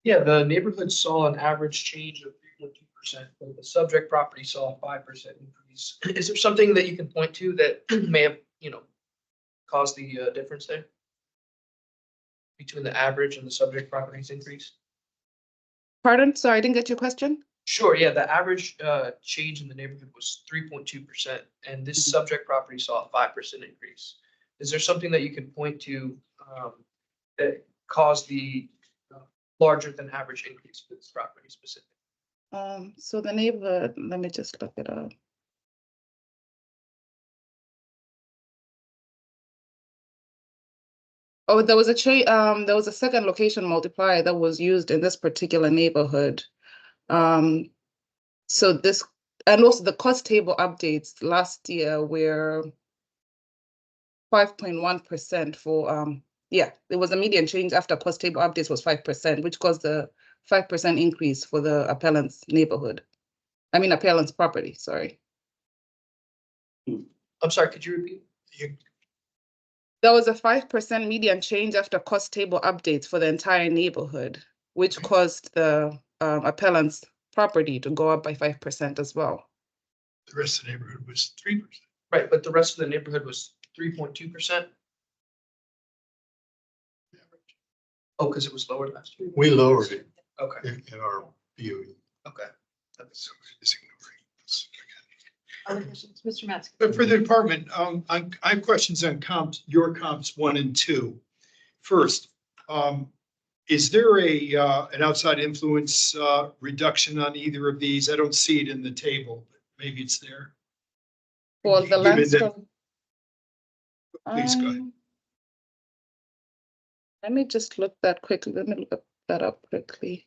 Yeah, the neighborhood saw an average change of 3.2%, but the subject property saw a 5% increase. Is there something that you can point to that may have, caused the difference there between the average and the subject property's increase? Pardon? Sorry, I didn't get your question. Sure, yeah, the average change in the neighborhood was 3.2%, and this subject property saw a 5% increase. Is there something that you can point to that caused the larger than average increase for this property specifically? So the neighborhood, let me just look it up. Oh, there was a second location multiplier that was used in this particular neighborhood. So this, and also the cost table updates last year were 5.1% for, yeah, there was a median change after cost table updates was 5%, which caused the 5% increase for the appellant's neighborhood. I mean, appellant's property, sorry. I'm sorry, could you repeat? There was a 5% median change after cost table updates for the entire neighborhood, which caused the appellant's property to go up by 5% as well. The rest of the neighborhood was 3%. Right, but the rest of the neighborhood was 3.2%? Oh, because it was lower last year? We lowered it Okay, in our BOE. okay. So we're just ignoring this. Other questions? Mr. Matzke? But for the department, I have questions on comps, your comps 1 and 2. First, is there an outside influence reduction on either of these? I don't see it in the table, but maybe it's there. For the Given that- landstone. Please go ahead. Let me just look that quickly. Let me look that up quickly.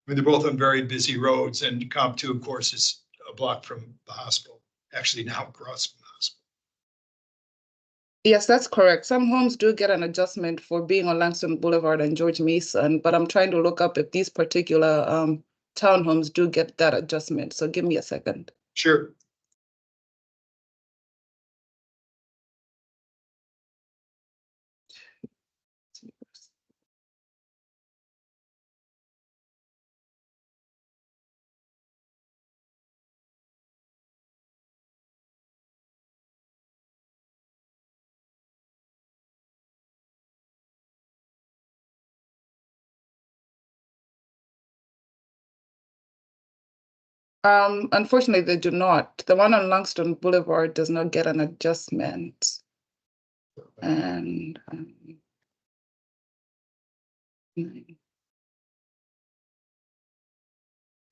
mean, they're both on very busy roads, and comp two, of course, is a block from the hospital, actually now across from the hospital. Yes, that's correct. Some homes do get an adjustment for being on Langston Boulevard and George Mason, but I'm trying to look up if these particular townhomes do get that adjustment. So give me a second. Sure. Unfortunately, they do not. The one on Langston Boulevard does not get an adjustment. And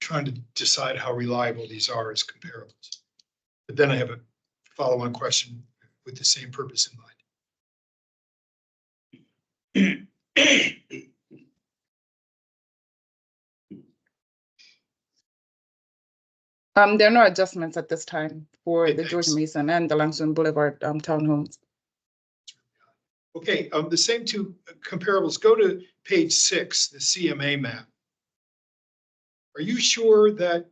Trying to decide how reliable these are as comparables. But then I have a follow-on question with the same purpose in mind. there are no adjustments at this time for the George Thanks. Mason and the Langston Boulevard townhomes. Okay, the same two comparables. Go to page 6, the CMA map. Are you sure that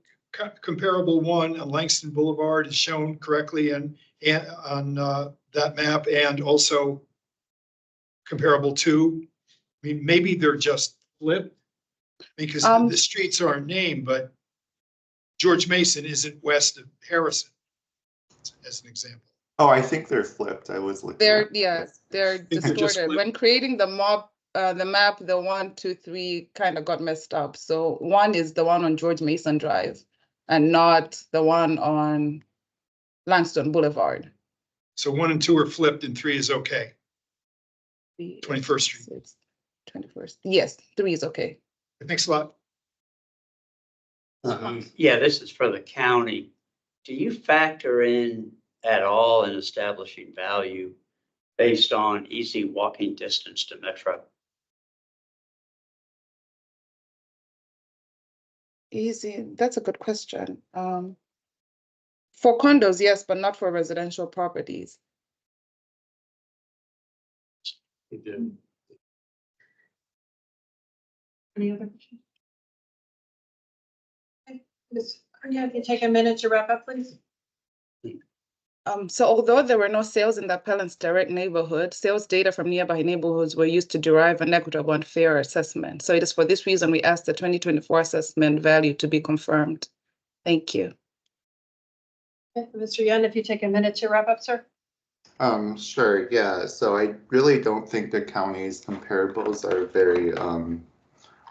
comparable 1 on Langston Boulevard is shown correctly on that map, and also comparable 2? I mean, maybe they're just flipped because the streets aren't named, but George Mason isn't west of Harrison, as an example. Oh, I think they're flipped. I was looking. They're at they're they're just distorted. flipped. When creating the map, the 1, 2, 3 kind of got messed up. So 1 is the one on George Mason Drive, and not the one on Langston Boulevard. So 1 and 2 are flipped, and 3 is okay. 21st Street. 21st. Yes, 3 is okay. Thanks a lot. Yeah, this is for the county. Do you factor in at all in establishing value based on easy walking distance to Metro? Easy. That's a good question. For condos, yes, but not for residential properties. Any other questions? Okay, Ms. Arnya, if you take a minute to wrap up, please. So although there were no sales in the appellant's direct neighborhood, sales data from nearby neighborhoods were used to derive an equitable and fair assessment. So it is for this reason we asked the 2024 assessment value to be confirmed. Thank you. Okay, Mr. Yun, if you take a minute to wrap up, sir. Sure, yeah. So I really don't think the county's comparables are very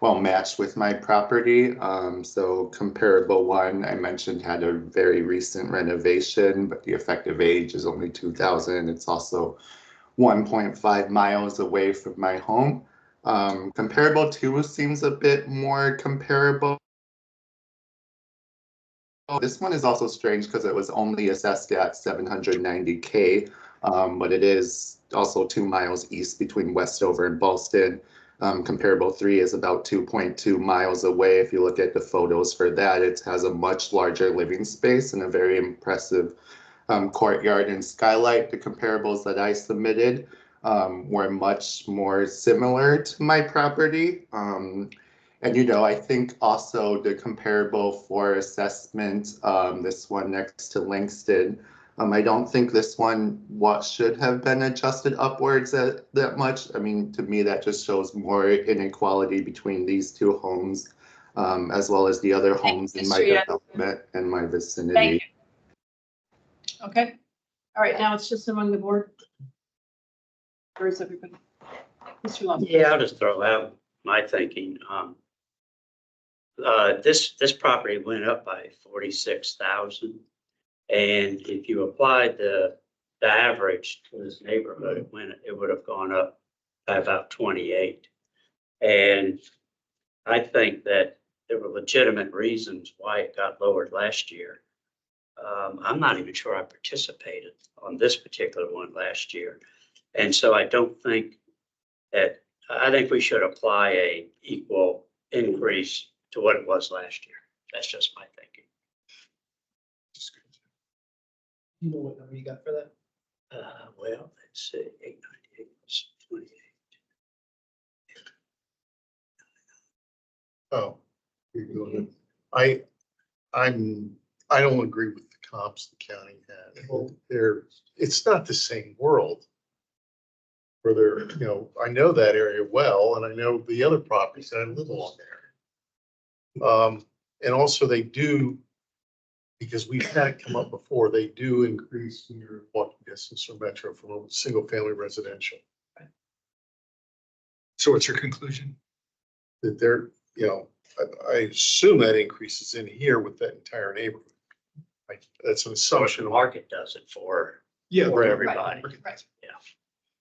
well matched with my property. So comparable 1 I mentioned had a very recent renovation, but the effective age is only 2000. It's also 1.5 miles away from my home. Comparable 2 seems a bit more comparable. This one is also strange because it was only assessed at $790K, but it is also 2 miles east between Westover and Ballston. Comparable 3 is about 2.2 miles away. If you look at the photos for that, it has a much larger living space and a very impressive courtyard and skylight. The comparables that I submitted were much more similar to my property. And, you know, I think also the comparable for assessment, this one next to Langston, I don't think this one should have been adjusted upwards that much. I mean, to me, that just shows more inequality between these 2 homes, as well as the other homes in my development and my vicinity. Thank you. Okay. All right, now it's just among the board. Where is everybody? Mr. Long. Yeah, I'll just throw out my thinking. This property went up by 46,000. And if you applied the average to this neighborhood, it would have gone up by about 28. And I think that there were legitimate reasons why it got lowered last year. I'm not even sure I participated on this particular one last year. And so I don't think that, I think we should apply a equal increase to what it was last year. That's just my thinking. You know what number you got for that? Well, let's see, 898 plus 28. Oh, you're doing it. I don't agree with the comps the county had. It's not the same world. Where they're, I know that area well, and I know the other properties that I live along there. And also they do, because we've had it come up before, they do increase your walking distance from metro from a single family residential. So what's your conclusion? That they're, I assume that increases in here with that entire neighborhood. That's an So if the assumption. market does it for Yeah. For everybody. Right.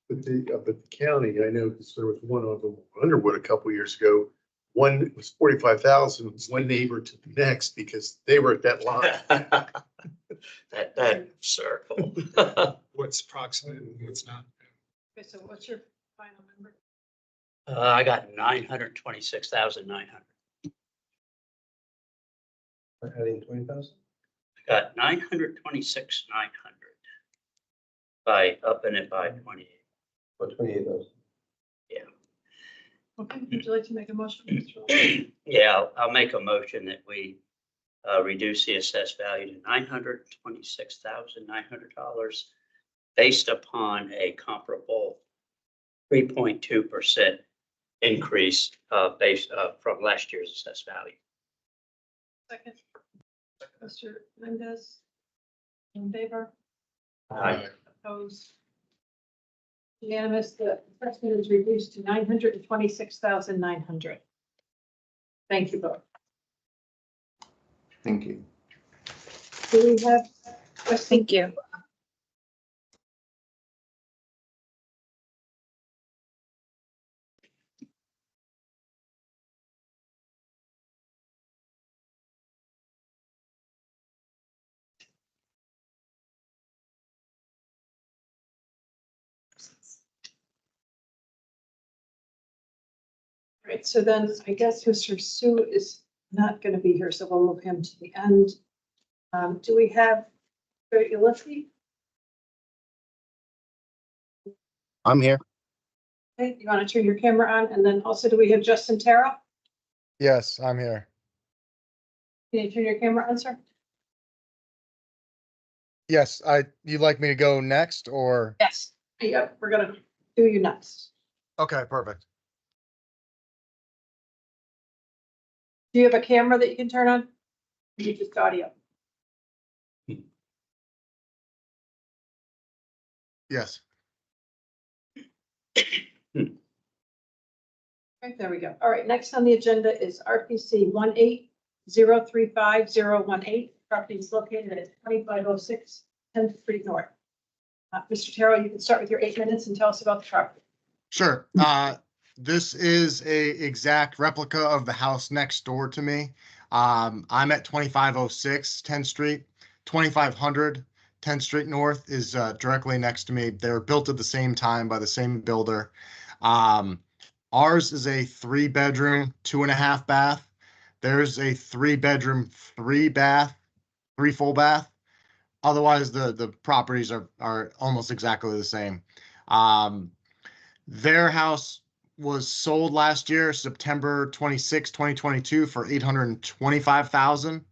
But the county, I know, because there was one of them, Underwood, a couple of years ago. One was 45,000, one neighbor to the next because they were at that line. that circle. What's approximate and what's not? Okay, so what's your final number? I got 926,900. Adding 20,000? I got 926,900 by upping it by 28. Or 28,000? Okay, would you like to make a motion, Mr. Lawler? Yeah, I'll make a motion that we reduce the assessed value to $926,900 based upon a comparable 3.2% increase based from last year's assessed value. Second. Mr. Mendez. In favor? Aye. Opposed? Unanimous, the assessment is reduced to 926,900. Thank you both. Thank you. Do we have questions? Thank you. Right, so then I guess Mr. Sue is not going to be here, so we'll move him to the end. Do we have Ulysses? I'm here. Okay, you want to turn your camera on? And then also, do we have Justin Terrell? Yes, I'm here. Can you turn your camera on, sir? Yes, you'd like me to go next or? Yes. Yep, we're going to do you next. Okay, perfect. Do you have a camera that you can turn on? You just audio. Yes. Okay, there we go. All right, next on the agenda is RPC 18035-018. Property is located at 2506 10th Street North. Mr. Terrell, you can start with your 8 minutes and tell us about the property. Sure. This is a exact replica of the house next door to me. I'm at 2506 10th Street. 2500 10th Street North is directly next to me. They were built at the same time by the same builder. Ours is a 3-bedroom, 2.5 bath. There's a 3-bedroom, 3-bath, 3 full bath. Otherwise, the properties are almost exactly the same. Their house was sold last year, September 26, 2022 for $825,000.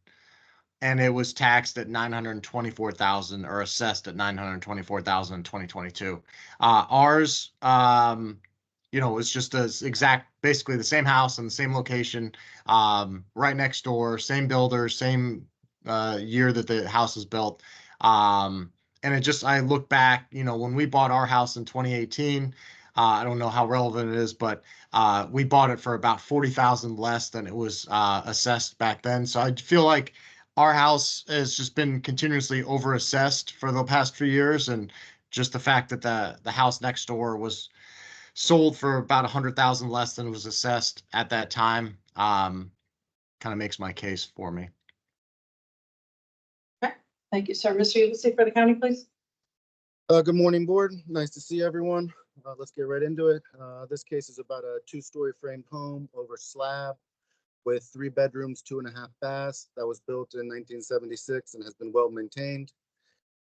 And it was taxed at $924,000 or assessed at $924,000 in 2022. Ours, was just as exact, basically the same house in the same location, right next door, same builder, same year that the house was built. And I look back, when we bought our house in 2018, I don't know how relevant it is, but we bought it for about $40,000 less than it was assessed back then. So I feel like our house has just been continuously overassessed for the past few years, and just the fact that the house next door was sold for about $100,000 less than it was assessed at that time, kind of makes my case for me. Okay, thank you, sir. Mr. Ulysses for the county, please. Good morning, board. Nice to see everyone. Let's get right into it. This case is about a 2-story framed home over slab. with 3 bedrooms, 2.5 baths, that was built in 1976 and has been well maintained.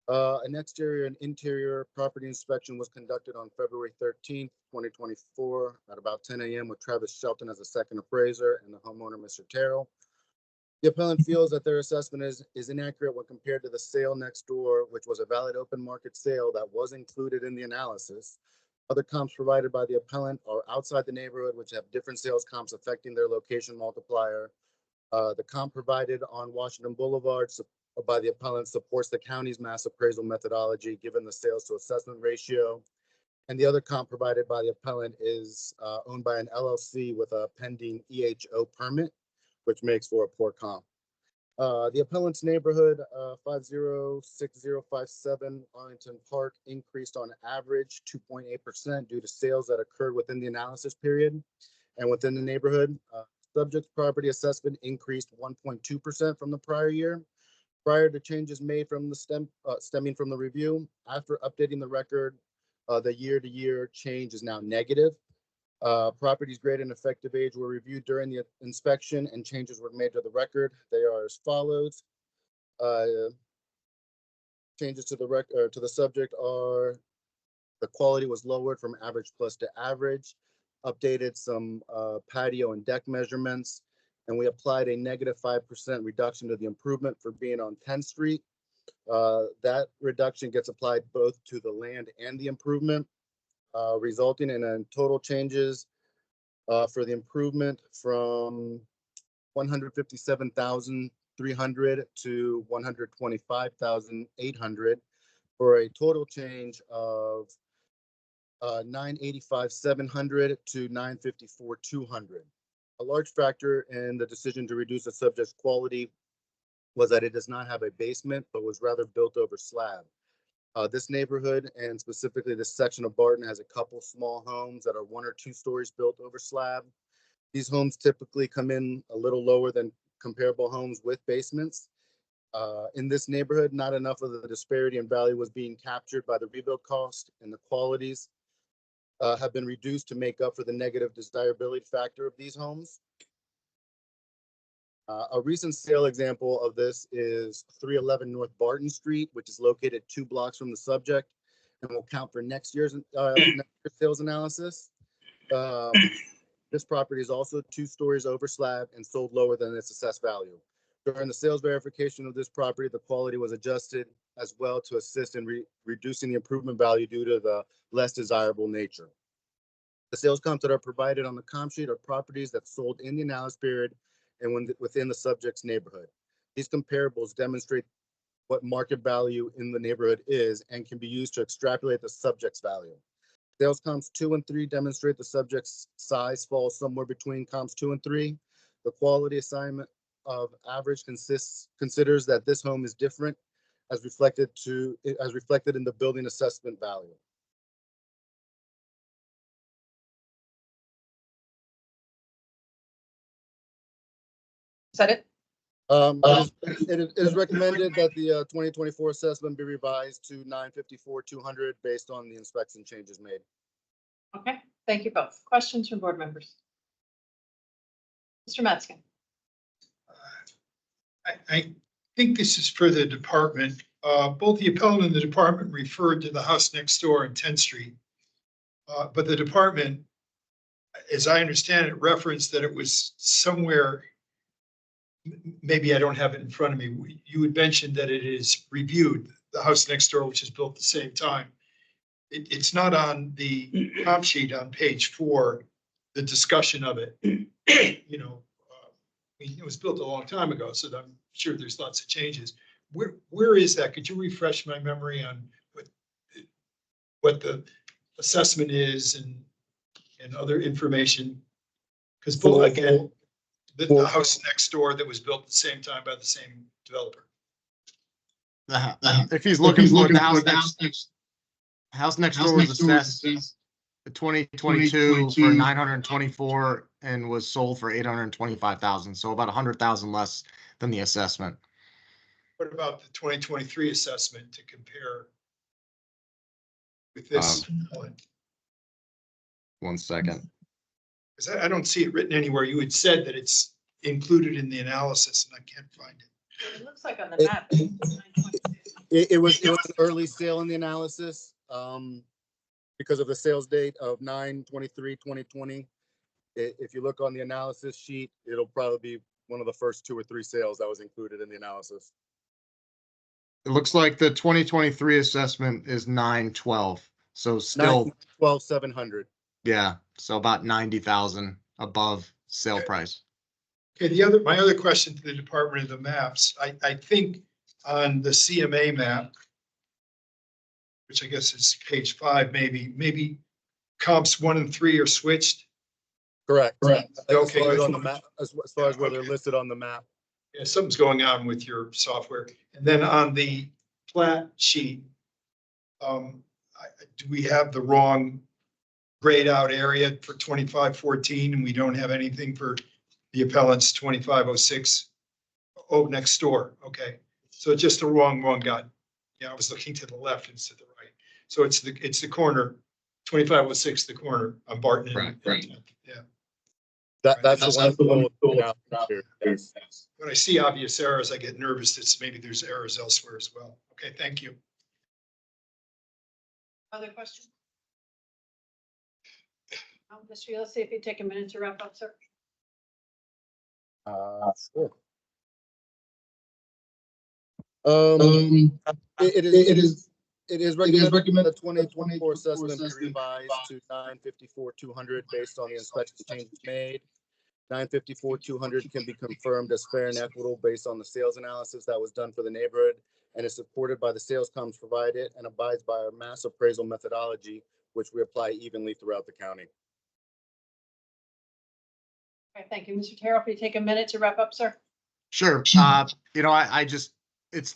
An exterior and interior property inspection was conducted on February 13th, 2024 at about 10 a.m. with Travis Shelton as a second appraiser and the homeowner, Mr. Terrell. The appellant feels that their assessment is inaccurate when compared to the sale next door, which was a valid open market sale that was included in the analysis. Other comps provided by the appellant are outside the neighborhood, which have different sales comps affecting their location multiplier. The comp provided on Washington Boulevard by the appellant supports the county's mass appraisal methodology, given the sales to assessment ratio. And the other comp provided by the appellant is owned by an LLC with a pending EHO permit, which makes for a poor comp. The appellant's neighborhood, 506057 Arlington Park, increased on average 2.8% due to sales that occurred within the analysis period and within the neighborhood. Subject property assessment increased 1.2% from the prior year. Prior to changes made from the stemming from the review, after updating the record, the year-to-year change is now negative. Properties grade and effective age were reviewed during the inspection and changes were made to the record. They are as follows. Changes to the subject are the quality was lowered from average plus to average, updated some patio and deck measurements, and we applied a negative 5% reduction to the improvement for being on 10th Street. That reduction gets applied both to the land and the improvement, resulting in a total changes for the improvement from 157,300 to 125,800 for a total change of 985,700 to 954,200. A large factor in the decision to reduce the subject's quality was that it does not have a basement, but was rather built over slab. This neighborhood, and specifically this section of Barton, has a couple small homes that are 1 or 2 stories built over slab. These homes typically come in a little lower than comparable homes with basements. In this neighborhood, not enough of the disparity in value was being captured by the rebuild cost, and the qualities have been reduced to make up for the negative desirability factor of these homes. A recent sale example of this is 311 North Barton Street, which is located 2 blocks from the subject and will count for next year's sales analysis. This property is also 2 stories over slab and sold lower than its assessed value. During the sales verification of this property, the quality was adjusted as well to assist in reducing the improvement value due to the less desirable nature. The sales comps that are provided on the comp sheet are properties that sold in the analysis period and within the subject's neighborhood. These comparables demonstrate what market value in the neighborhood is and can be used to extrapolate the subject's value. Sales comps 2 and 3 demonstrate the subject's size falls somewhere between comps 2 and 3. The quality assignment of average considers that this home is different as reflected in the building assessment value. Is that it? It is recommended that the 2024 assessment be revised to 954,200 based on the inspection changes made. Okay, thank you both. Questions from board members? Mr. Metzger. I think this is for the department. Both the appellant and the department referred to the house next door on 10th Street. But the department, as I understand it, referenced that it was somewhere, maybe I don't have it in front of me. You had mentioned that it is reviewed, the house next door, which is built at the same time. It's not on the comp sheet on page 4, the discussion of it. You know, it was built a long time ago, so I'm sure there's lots of changes. Where is that? Could you refresh my memory on what the assessment is and other information? Because again, the house next door that was built at the same time by the same developer. If he's looking for the house next door was assessed in 2022 for 924 and was sold for 825,000. So about 100,000 less than the assessment. What about the 2023 assessment to compare with this one? 1 second. Because I don't see it written anywhere. You had said that it's included in the analysis and I can't find it. It looks like on the map. It's 9.2. It was an early sale in the analysis, because of the sales date of 9/23/2020. If you look on the analysis sheet, it'll probably be one of the first 2 or 3 sales that was included in the analysis. It looks like the 2023 assessment is 912. So still, 12,700. yeah, so about 90,000 above sale price. Okay, my other question to the Department of the Maps, I think on the CMA map, which I guess is page 5, maybe comps 1 and 3 are switched. Correct. Okay. As far as on the map, as far as where they're Okay. listed on the map. Yeah, something's going on with your software. And then on the plat sheet, do we have the wrong grayed out area for 2514 and we don't have anything for the appellant's 2506? Oh, next door. Okay. So it's just the wrong got. Yeah, I was looking to the left instead of the right. So it's the corner, 2506, the corner on Barton. Right. Yeah. That's the one. When I see obvious errors, I get nervous that maybe there's errors elsewhere as well. Okay, thank you. Other questions? Mr. Let's see if you take a minute to wrap up, sir. Sure. It is recommended the 2024 assessment be revised to 954,200 based on the inspection changes made. 954,200 can be confirmed as fair and equitable based on the sales analysis that was done for the neighborhood and is supported by the sales comps provided and abides by our mass appraisal methodology, which we apply evenly throughout the county. Okay, thank you. Mr. Terrell, if you take a minute to wrap up, sir. Sure. I just, it's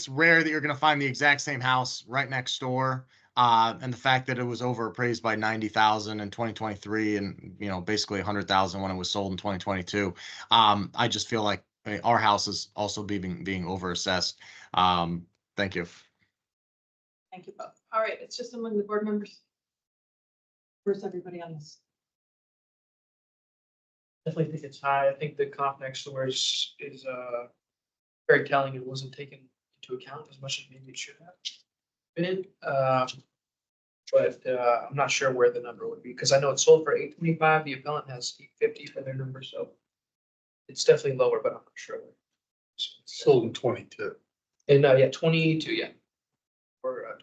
rare that you're going to find the exact same house right next door. And the fact that it was overappraised by 90,000 in 2023 and, basically 100,000 when it was sold in 2022. I just feel like our house is also being overassessed. Thank you. Thank you both. All right, it's just among the board members. Where's everybody on this? Definitely think it's high. I think the comp next door is very telling. It wasn't taken into account as much as maybe it should have been in. But I'm not sure where the number would be because I know it's sold for 825. The appellant has 850 for their number, so it's definitely lower, but I'm not sure. Sold in 22. And yeah, 22, yeah. Or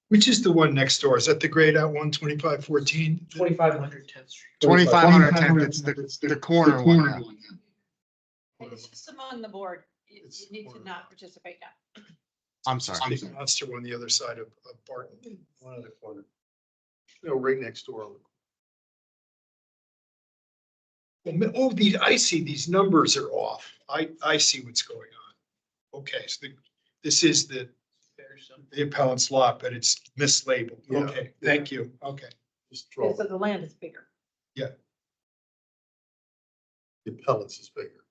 Which is the one next door? Is that the grayed out one, 2514? 2500 10th Street. 2510, it's the corner one. It's just among the board. You need to not participate now. I'm sorry. The monster one, the other side of Barton. One other corner. No, right next door. Oh, I see these numbers are off. I see what's going on. Okay, so this is the appellant's lot, but it's mislabeled. Yeah. Okay, thank you. Okay. Just Yeah, draw. so the land is bigger. The appellants is bigger.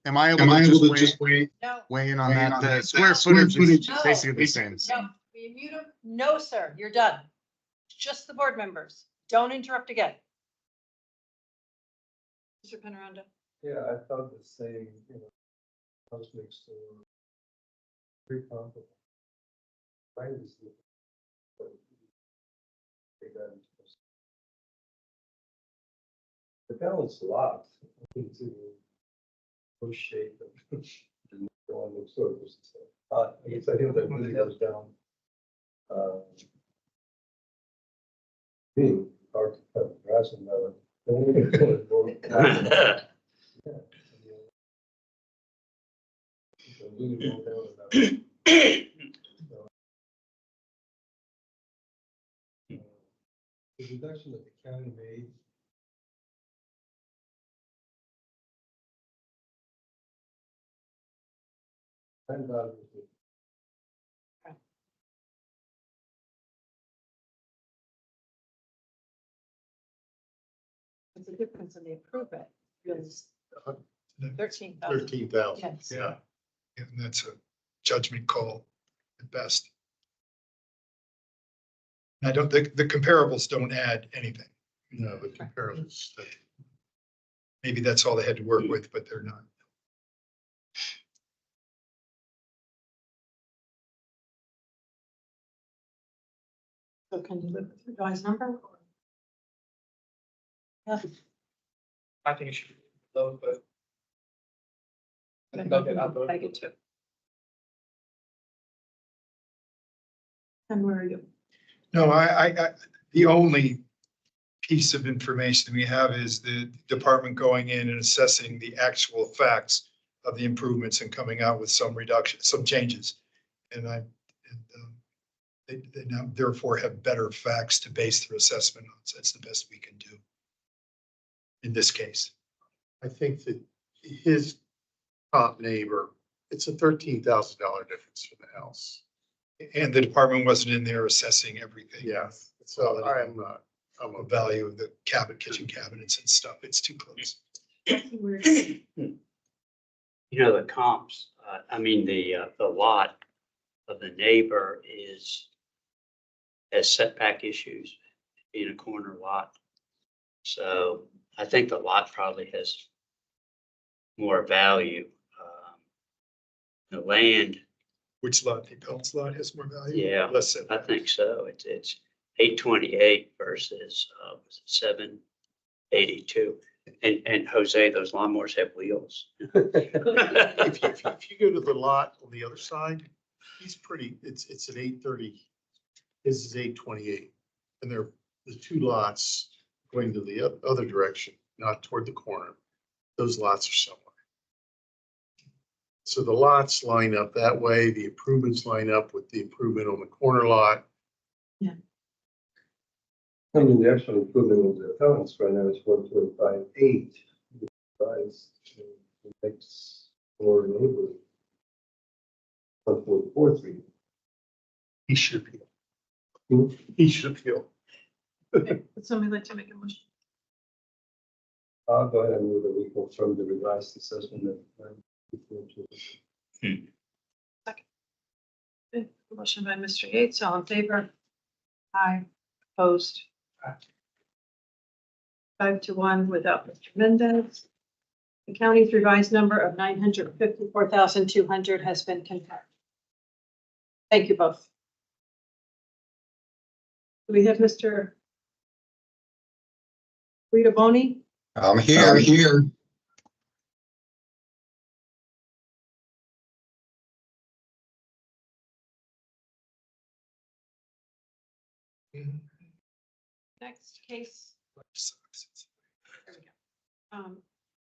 Am I able to just weigh No, in on that? The square footage is basically the same. no, you mute him. No, sir, you're done. Just the board members. Don't interrupt again. Mr. Penaranda. Yeah, I thought the same, house next door. Pretty comparable. Mine is the- The balance lot, I think it's in the shape of the one next door. I guess I think that really goes down. Being hard to cut grass and the reduction that the county made. And It's a difference in the improvement. It's 13,000. 13,000. Yes. Yeah. And that's a judgment call at best. I don't think the comparables don't add anything. No, the comparables. Maybe that's all they had to work with, but they're not. So can you look at the revised number? Yeah. I think it should be low, but. I think I'll get out I get two. And where are you? No, the only piece of information we have is the department going in and assessing the actual facts of the improvements and coming out with some reduction, some changes. And they now therefore have better facts to base their assessment on. So that's the best we can do in this case. I think that his top neighbor, it's a $13,000 difference for the house. And the department wasn't in there assessing everything. Yeah, so I'm not, I'm The a value of the kitchen cabinets and stuff. It's too close. You know, the comps, I mean, the lot of the neighbor has setback issues, being a corner lot. So I think the lot probably has more value. The land, Which lot? The appellant's lot has more value? yeah, Less so. I think so. It's 828 versus 782. And Jose, those lawnmowers have wheels. if you go to the lot on the other side, he's pretty, it's an 830. His is 828. And they're the two lots going to the other direction, not toward the corner. Those lots are somewhere. So the lots line up that way. The improvements line up with the improvement on the corner lot. I mean, the actual improvement of the appellants right now is 125.8. Price the next door neighbor 1.43. He should appeal. He should appeal. Okay, would somebody like to make a motion? I'll go ahead and move that we confirm the revised assessment of. Okay, motion by Mr. Yates, all in favor? Aye, opposed? 5-1 without Mr. Mendez. The county's revised number of 954,200 has been confirmed. Thank you both. Do we have Mr. Rita Boney? I'm here. Next case. There we go.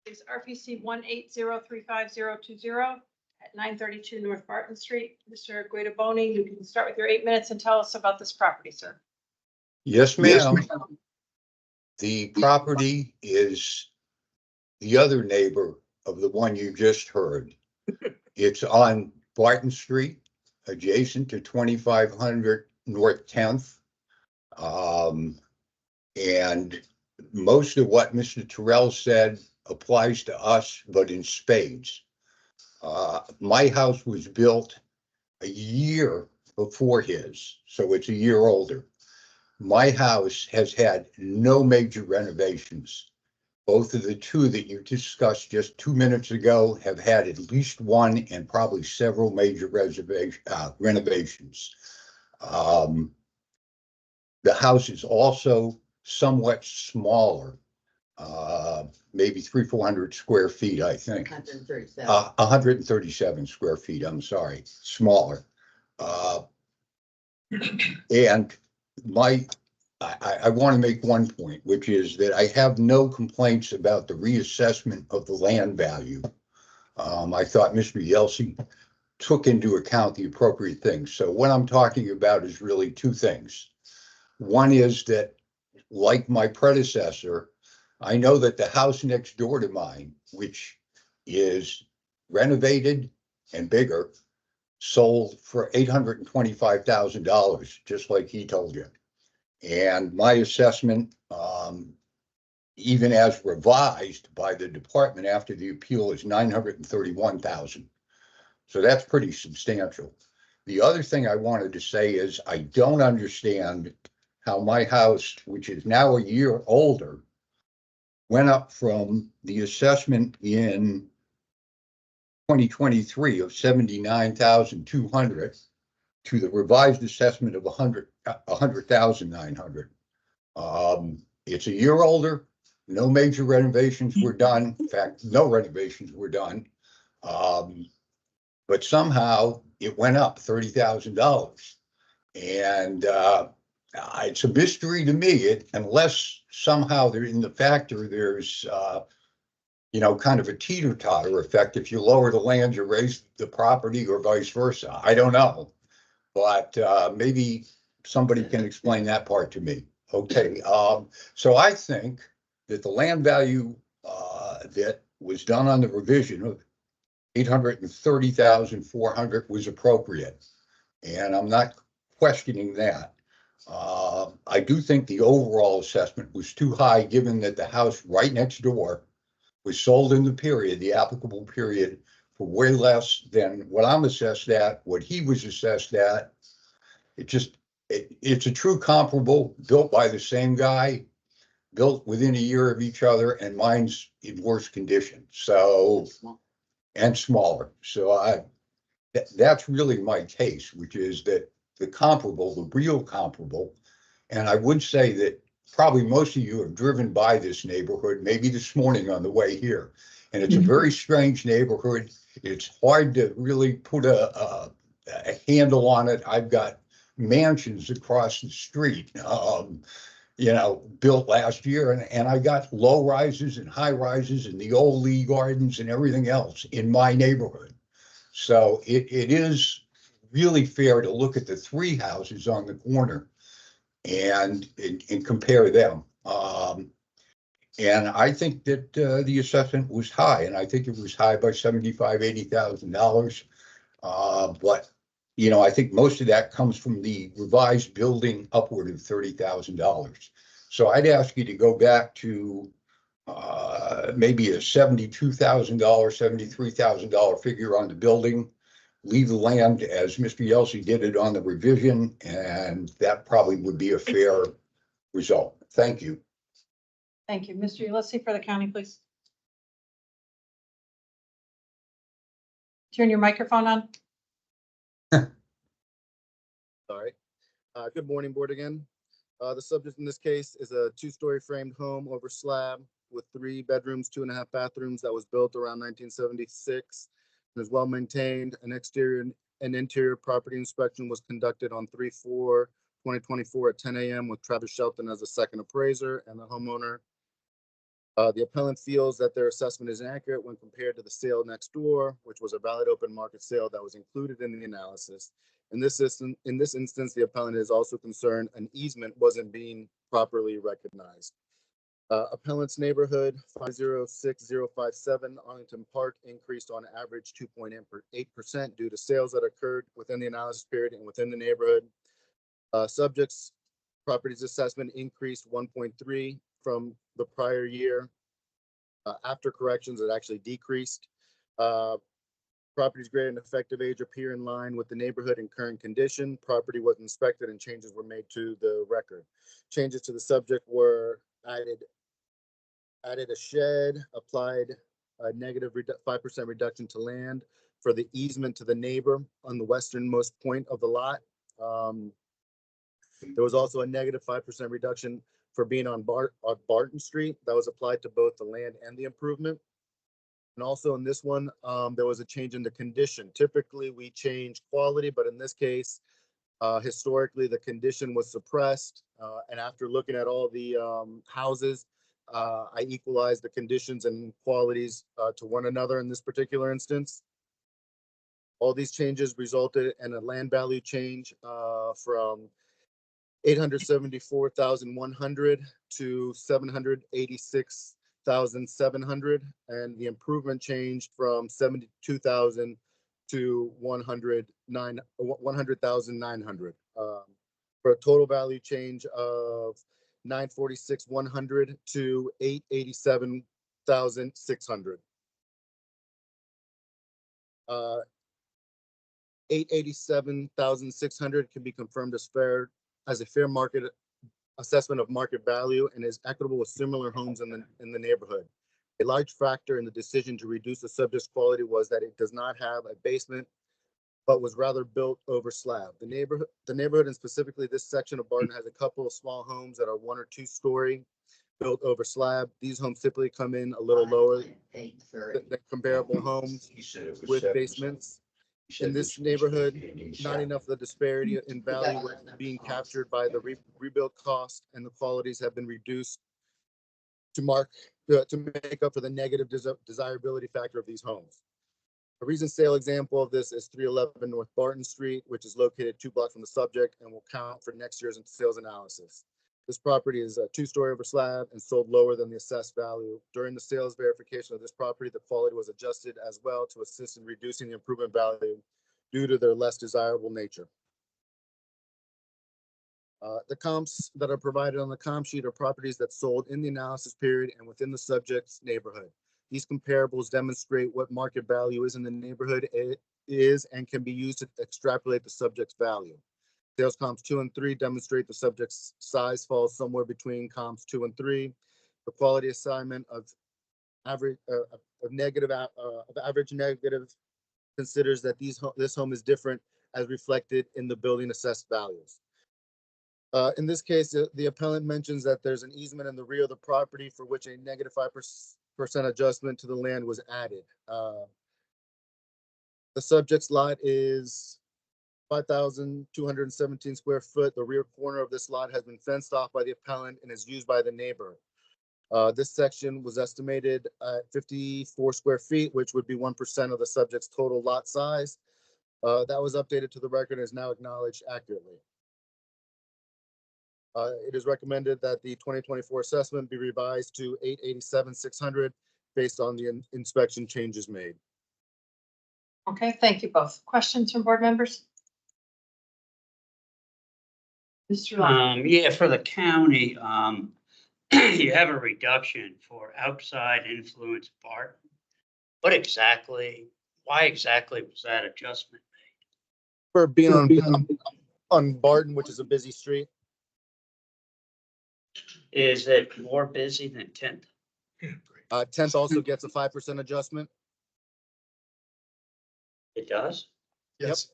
Is RPC 1803520 at 932 North Barton Street. Mr. Guidaboni, you can start with your 8 minutes and tell us about this property, sir. Yes, ma'am. The property is the other neighbor of the one you just heard. It's on Barton Street, adjacent to 2500 North 10th. And most of what Mr. Terrell said applies to us, but in spades. My house was built a year before his, so it's a year older. My house has had no major renovations. Both of the two that you discussed just 2 minutes ago have had at least one and probably several major renovations. The house is also somewhat smaller, maybe 300-400 square feet, I think. 137 square feet, I'm sorry, smaller. And I want to make one point, which is that I have no complaints about the reassessment of the land value. I thought Mr. Yelsey took into account the appropriate things. So what I'm talking about is really two things. One is that, like my predecessor, I know that the house next door to mine, which is renovated and bigger, sold for $825,000, just like he told you. And my assessment, even as revised by the department after the appeal, is $931,000. So that's pretty substantial. The other thing I wanted to say is I don't understand how my house, which is now a year older, went up from the assessment in 2023 of 79,200 to the revised assessment of 100,900. It's a year older. No major renovations were done. In fact, no renovations were done. But somehow it went up $30,000. And it's a mystery to me, unless somehow there in the factor there's kind of a teeter-totter effect. If you lower the land, you raise the property, or vice versa. I don't know, but maybe somebody can explain that part to me. Okay, so I think that the land value that was done on the revision of 830,400 was appropriate, and I'm not questioning that. I do think the overall assessment was too high, given that the house right next door was sold in the period, the applicable period, for way less than what I'm assessed at, what he was assessed at. It's a true comparable, built by the same guy, built within a year of each other, and mine's in worse condition. So, and smaller. So that's really my case, which is that the real comparable, and I would say that probably most of you have driven by this neighborhood, maybe this morning on the way here. And it's a very strange neighborhood. It's hard to really put a handle on it. I've got mansions across the street, built last year, and I got low rises and high rises and the old Lee Gardens and everything else in my neighborhood. So it is really fair to look at the three houses on the corner and compare them. And I think that the assessment was high, and I think it was high by $75,000, $80,000. But I think most of that comes from the revised building, upward of $30,000. So I'd ask you to go back to maybe a $72,000, $73,000 figure on the building. Leave the land as Mr. Yelsey did it on the revision, and that probably would be a fair result. Thank you. Thank you. Mr. Ulysses for the county, please. Turn your microphone on. Sorry. Good morning, board again. The subject in this case is a two-story framed home over slab with 3 bedrooms, 2.5 bathrooms that was built around 1976 and is well maintained. An exterior and interior property inspection was conducted on 3/4/2024 at 10 a.m. with Travis Shelton as a second appraiser and the homeowner. The appellant feels that their assessment is inaccurate when compared to the sale next door, which was a valid open market sale that was included in the analysis. In this instance, the appellant is also concerned an easement wasn't being properly recognized. Appellant's neighborhood 506057 Arlington Park increased on average 2.8% due to sales that occurred within the analysis period and within the neighborhood. Subject's property's assessment increased 1.3 from the prior year. After corrections, it actually decreased. Property's grade and effective age appear in line with the neighborhood and current condition. Property was inspected and changes were made to the record. Changes to the subject were added a shed, applied a negative 5% reduction to land for the easement to the neighbor on the westernmost point of the lot. There was also a negative 5% reduction for being on Barton Street that was applied to both the land and the improvement. And also in this one, there was a change in the condition. Typically we change quality, but in this case, historically the condition was suppressed. And after looking at all the houses, I equalized the conditions and qualities to one another in this particular instance. All these changes resulted in a land value change from 874,100 to 786,700, and the improvement changed from 72,000 to 100,900 for a total value change of 946,100 to 887,600. $887,600 can be confirmed as a fair market assessment of market value and is equitable with similar homes in the neighborhood. A large factor in the decision to reduce the subject's quality was that it does not have a basement, but was rather built over slab. The neighborhood, and specifically this section of Barton, has a couple of small homes that are 1 or 2 story, built over slab. These homes typically come in a little lower than comparable homes with basements. In this neighborhood, not enough of the disparity in value was being captured by the rebuild cost, and the qualities have been reduced to make up for the negative desirability factor of these homes. A recent sale example of this is 311 North Barton Street, which is located 2 blocks from the subject and will count for next year's sales analysis. This property is a 2-story over slab and sold lower than the assessed value. During the sales verification of this property, the quality was adjusted as well to assist in reducing the improvement value due to their less desirable nature. The comps that are provided on the comp sheet are properties that sold in the analysis period and within the subject's neighborhood. These comparables demonstrate what market value is in the neighborhood and can be used to extrapolate the subject's value. Sales comps 2 and 3 demonstrate the subject's size falls somewhere between comps 2 and 3. The quality assignment of average negative considers that this home is different as reflected in the building assessed values. In this case, the appellant mentions that there's an easement in the rear of the property for which a negative 5% adjustment to the land was added. The subject's lot is 5,217 square foot. The rear corner of this lot has been fenced off by the appellant and is used by the neighbor. This section was estimated at 54 square feet, which would be 1% of the subject's total lot size. That was updated to the record and is now acknowledged accurately. It is recommended that the 2024 assessment be revised to $887,600 based on the inspection changes made. Okay, thank you both. Questions from board members? Mr. Long. Yeah, for the county, you have a reduction for outside influence Barton. Why exactly was that adjustment made? For being on Barton, which is a busy street. Is it more busy than 10th? 10th also gets a 5% adjustment. It does? Yes.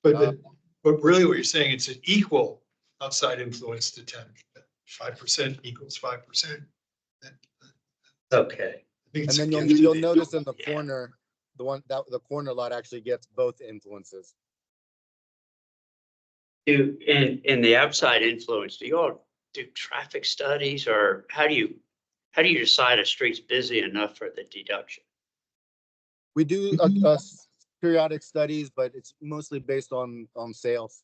But really what you're saying, it's an equal outside influence to 10. 5% equals 5%. Okay. And then you'll notice in the corner, the corner lot actually gets both influences. In the outside influence, do you all do traffic studies, or how do you decide a street's busy enough for the deduction? We do periodic studies, but it's mostly based on sales.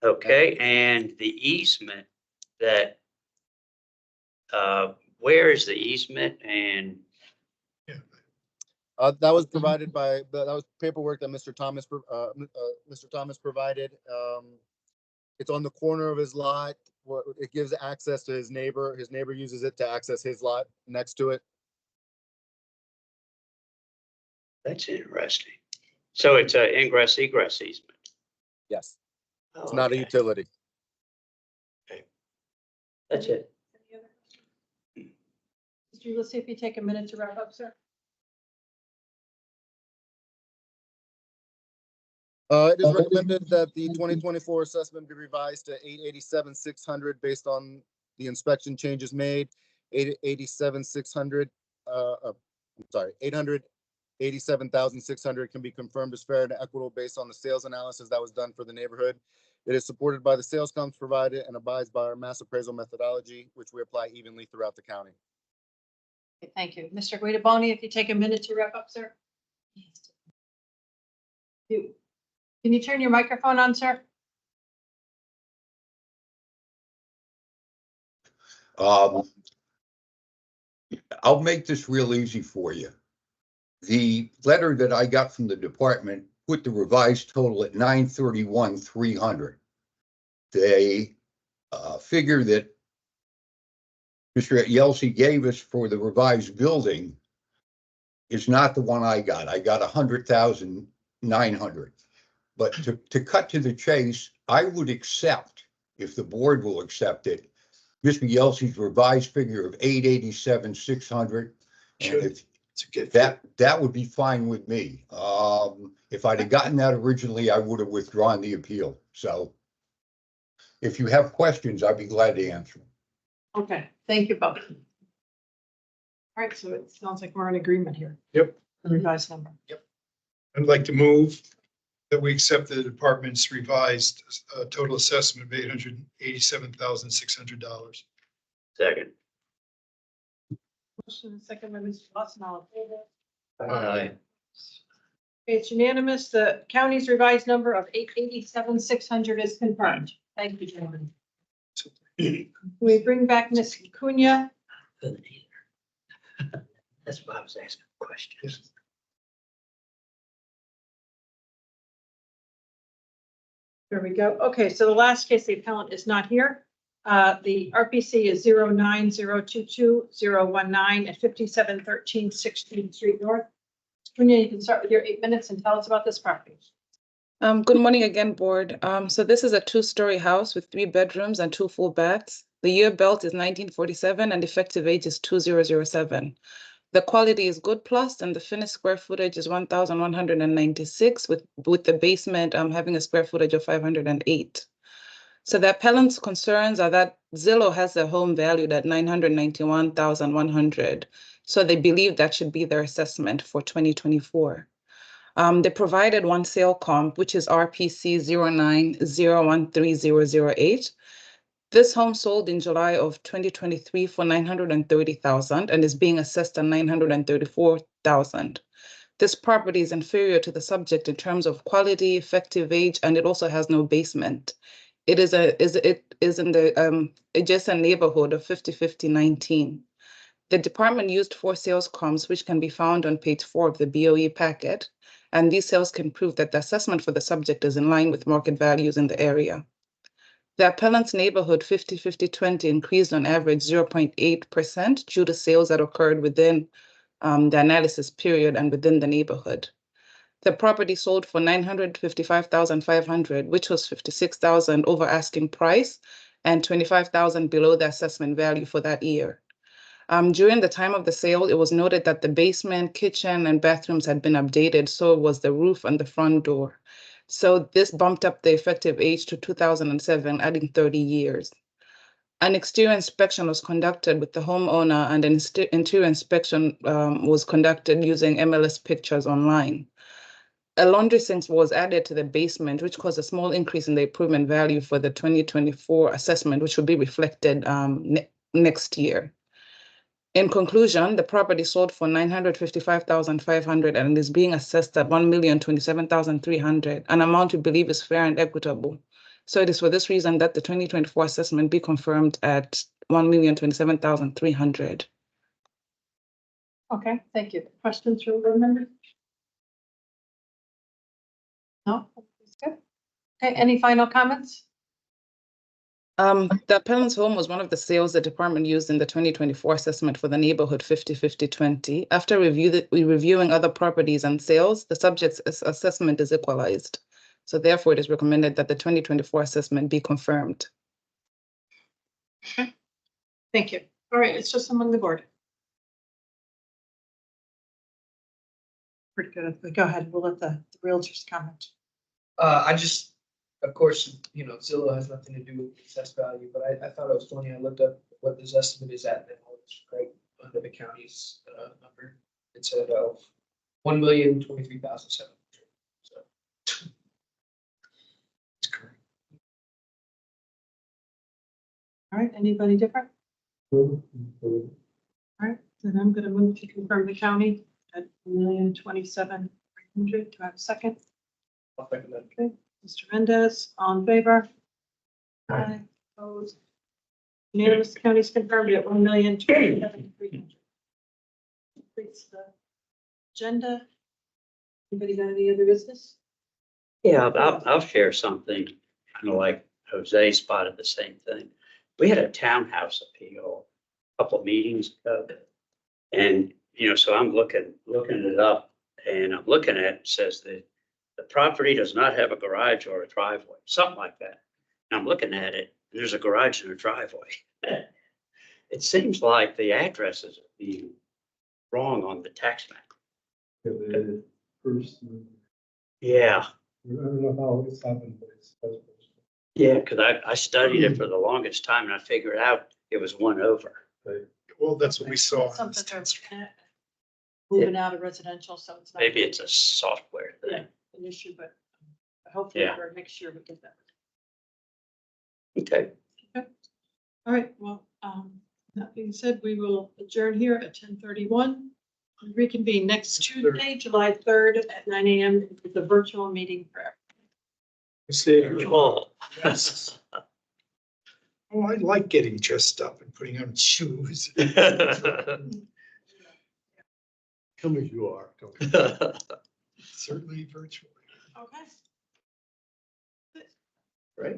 Okay, and the easement that, where is the easement? And that was provided by, that was paperwork that Mr. Thomas provided. It's on the corner of his lot. It gives access to his neighbor. His neighbor uses it to access his lot next to it. that's interesting. So it's an ingress egress easement. Yes, it's not a utility. Okay. That's it. Mr. Ulysses, if you take a minute to wrap up, sir. It is recommended that the 2024 assessment be revised to $887,600 based on the inspection changes made. $887,600 can be confirmed as fair and equitable based on the sales analysis that was done for the neighborhood. It is supported by the sales comps provided and abides by our mass appraisal methodology, which we apply evenly throughout the county. Okay, thank you. Mr. Guidaboni, if you take a minute to wrap up, sir. Can you turn your microphone on, sir? I'll make this real easy for you. The letter that I got from the department put the revised total at $931,300. The figure that Mr. Yelsey gave us for the revised building is not the one I got. I got $100,000 900. But to cut to the chase, I would accept, if the board will accept it, Mr. Yelsey's revised figure of 887,600. And if that would be fine with me. If I'd have gotten that originally, I would have withdrawn the appeal. So if you have questions, I'd be glad to answer them. Okay, thank you both. All right, so it sounds like we're in agreement here. Yep. The revised number. I'd like to move that we accept the department's revised total assessment of $887,600. Second. Motion and second by Mr. Lawson, all in favor? Aye. It's unanimous. The county's revised number of 887,600 is confirmed. Thank you, gentlemen. We bring back Ms. Cunha. That's why I was asking questions. There we go. Okay, so the last case, the appellant is not here. The RPC is 09022-019 at 5713 16th Street North. Cunha, you can start with your 8 minutes and tell us about this property. Good morning again, board. So this is a 2-story house with 3 bedrooms and 2 full baths. The year built is 1947 and effective age is 2007. The quality is good plus, and the finished square footage is 1,196 with the basement having a square footage of 508. So the appellant's concerns are that Zillow has their home valued at 991,100. So they believe that should be their assessment for 2024. They provided one sale comp, which is RPC 09013008. This home sold in July of 2023 for 930,000 and is being assessed at 934,000. This property is inferior to the subject in terms of quality, effective age, and it also has no basement. It is in the adjacent neighborhood of 505019. The department used 4 sales comps, which can be found on page 4 of the BOE packet, and these sales can prove that the assessment for the subject is in line with market values in the area. The appellant's neighborhood 50-50-20 increased on average 0.8% due to sales that occurred within the analysis period and within the neighborhood. The property sold for 955,500, which was 56,000 over asking price and 25,000 below the assessment value for that year. During the time of the sale, it was noted that the basement, kitchen, and bathrooms had been updated, so was the roof and the front door. So this bumped up the effective age to 2007, adding 30 years. An exterior inspection was conducted with the homeowner, and an interior inspection was conducted using MLS pictures online. A laundry sink was added to the basement, which caused a small increase in the improvement value for the 2024 assessment, which will be reflected next year. In conclusion, the property sold for 955,500 and is being assessed at 1,027,300, an amount we believe is fair and equitable. So it is for this reason that the 2024 assessment be confirmed at 1,027,300. Okay, thank you. Questions from board members? No, that's good. Okay, any final comments? The appellant's home was one of the sales the department used in the 2024 assessment for the neighborhood 50-50-20. After reviewing other properties and sales, the subject's assessment is equalized. So therefore, it is recommended that the 2024 assessment be confirmed. Okay. Thank you. All right, it's just among the board. Pretty good. Go ahead. We'll let the realtors comment. Of course, Zillow has nothing to do with the assessed value, but I thought it was funny. I looked up what this estimate is at, and it's right under the county's number. It's at $1,023,700. So. All right, anybody different? All right, then I'm going to move to confirm the county at 1,027,300. Do I have a second? I'll second that. Okay, Mr. Mendez, all in favor? Aye. Opposed? Unanimous. The county's confirmed at 1,027,300. Completes the agenda. Anybody got any other business? Yeah, I'll share something, kind of like Jose spotted the same thing. We had a townhouse appeal a couple of meetings ago. And, so I'm looking it up, and I'm looking at it, says that the property does not have a garage or a driveway, something like that. And I'm looking at it, and there's a garage and a driveway. It seems like the addresses are being wrong on the tax map. The first, Yeah, I don't know how it's happened, but it's. yeah, because I studied it for the longest time and I figured out it was one over. Well, that's what we saw. on this Something test. they're moving out of residential, so it's not Maybe it's a software yeah, thing. an issue, but hopefully Yeah. for next year we get that. Okay. All right, well, that being said, we will adjourn here at 10:31. And reconvene next Tuesday, July 3rd at 9 a.m. with the virtual meeting for everyone. Well, Yes. Oh, I like getting dressed up and putting on shoes. Come as you are. Come. Certainly virtually. Okay. Right.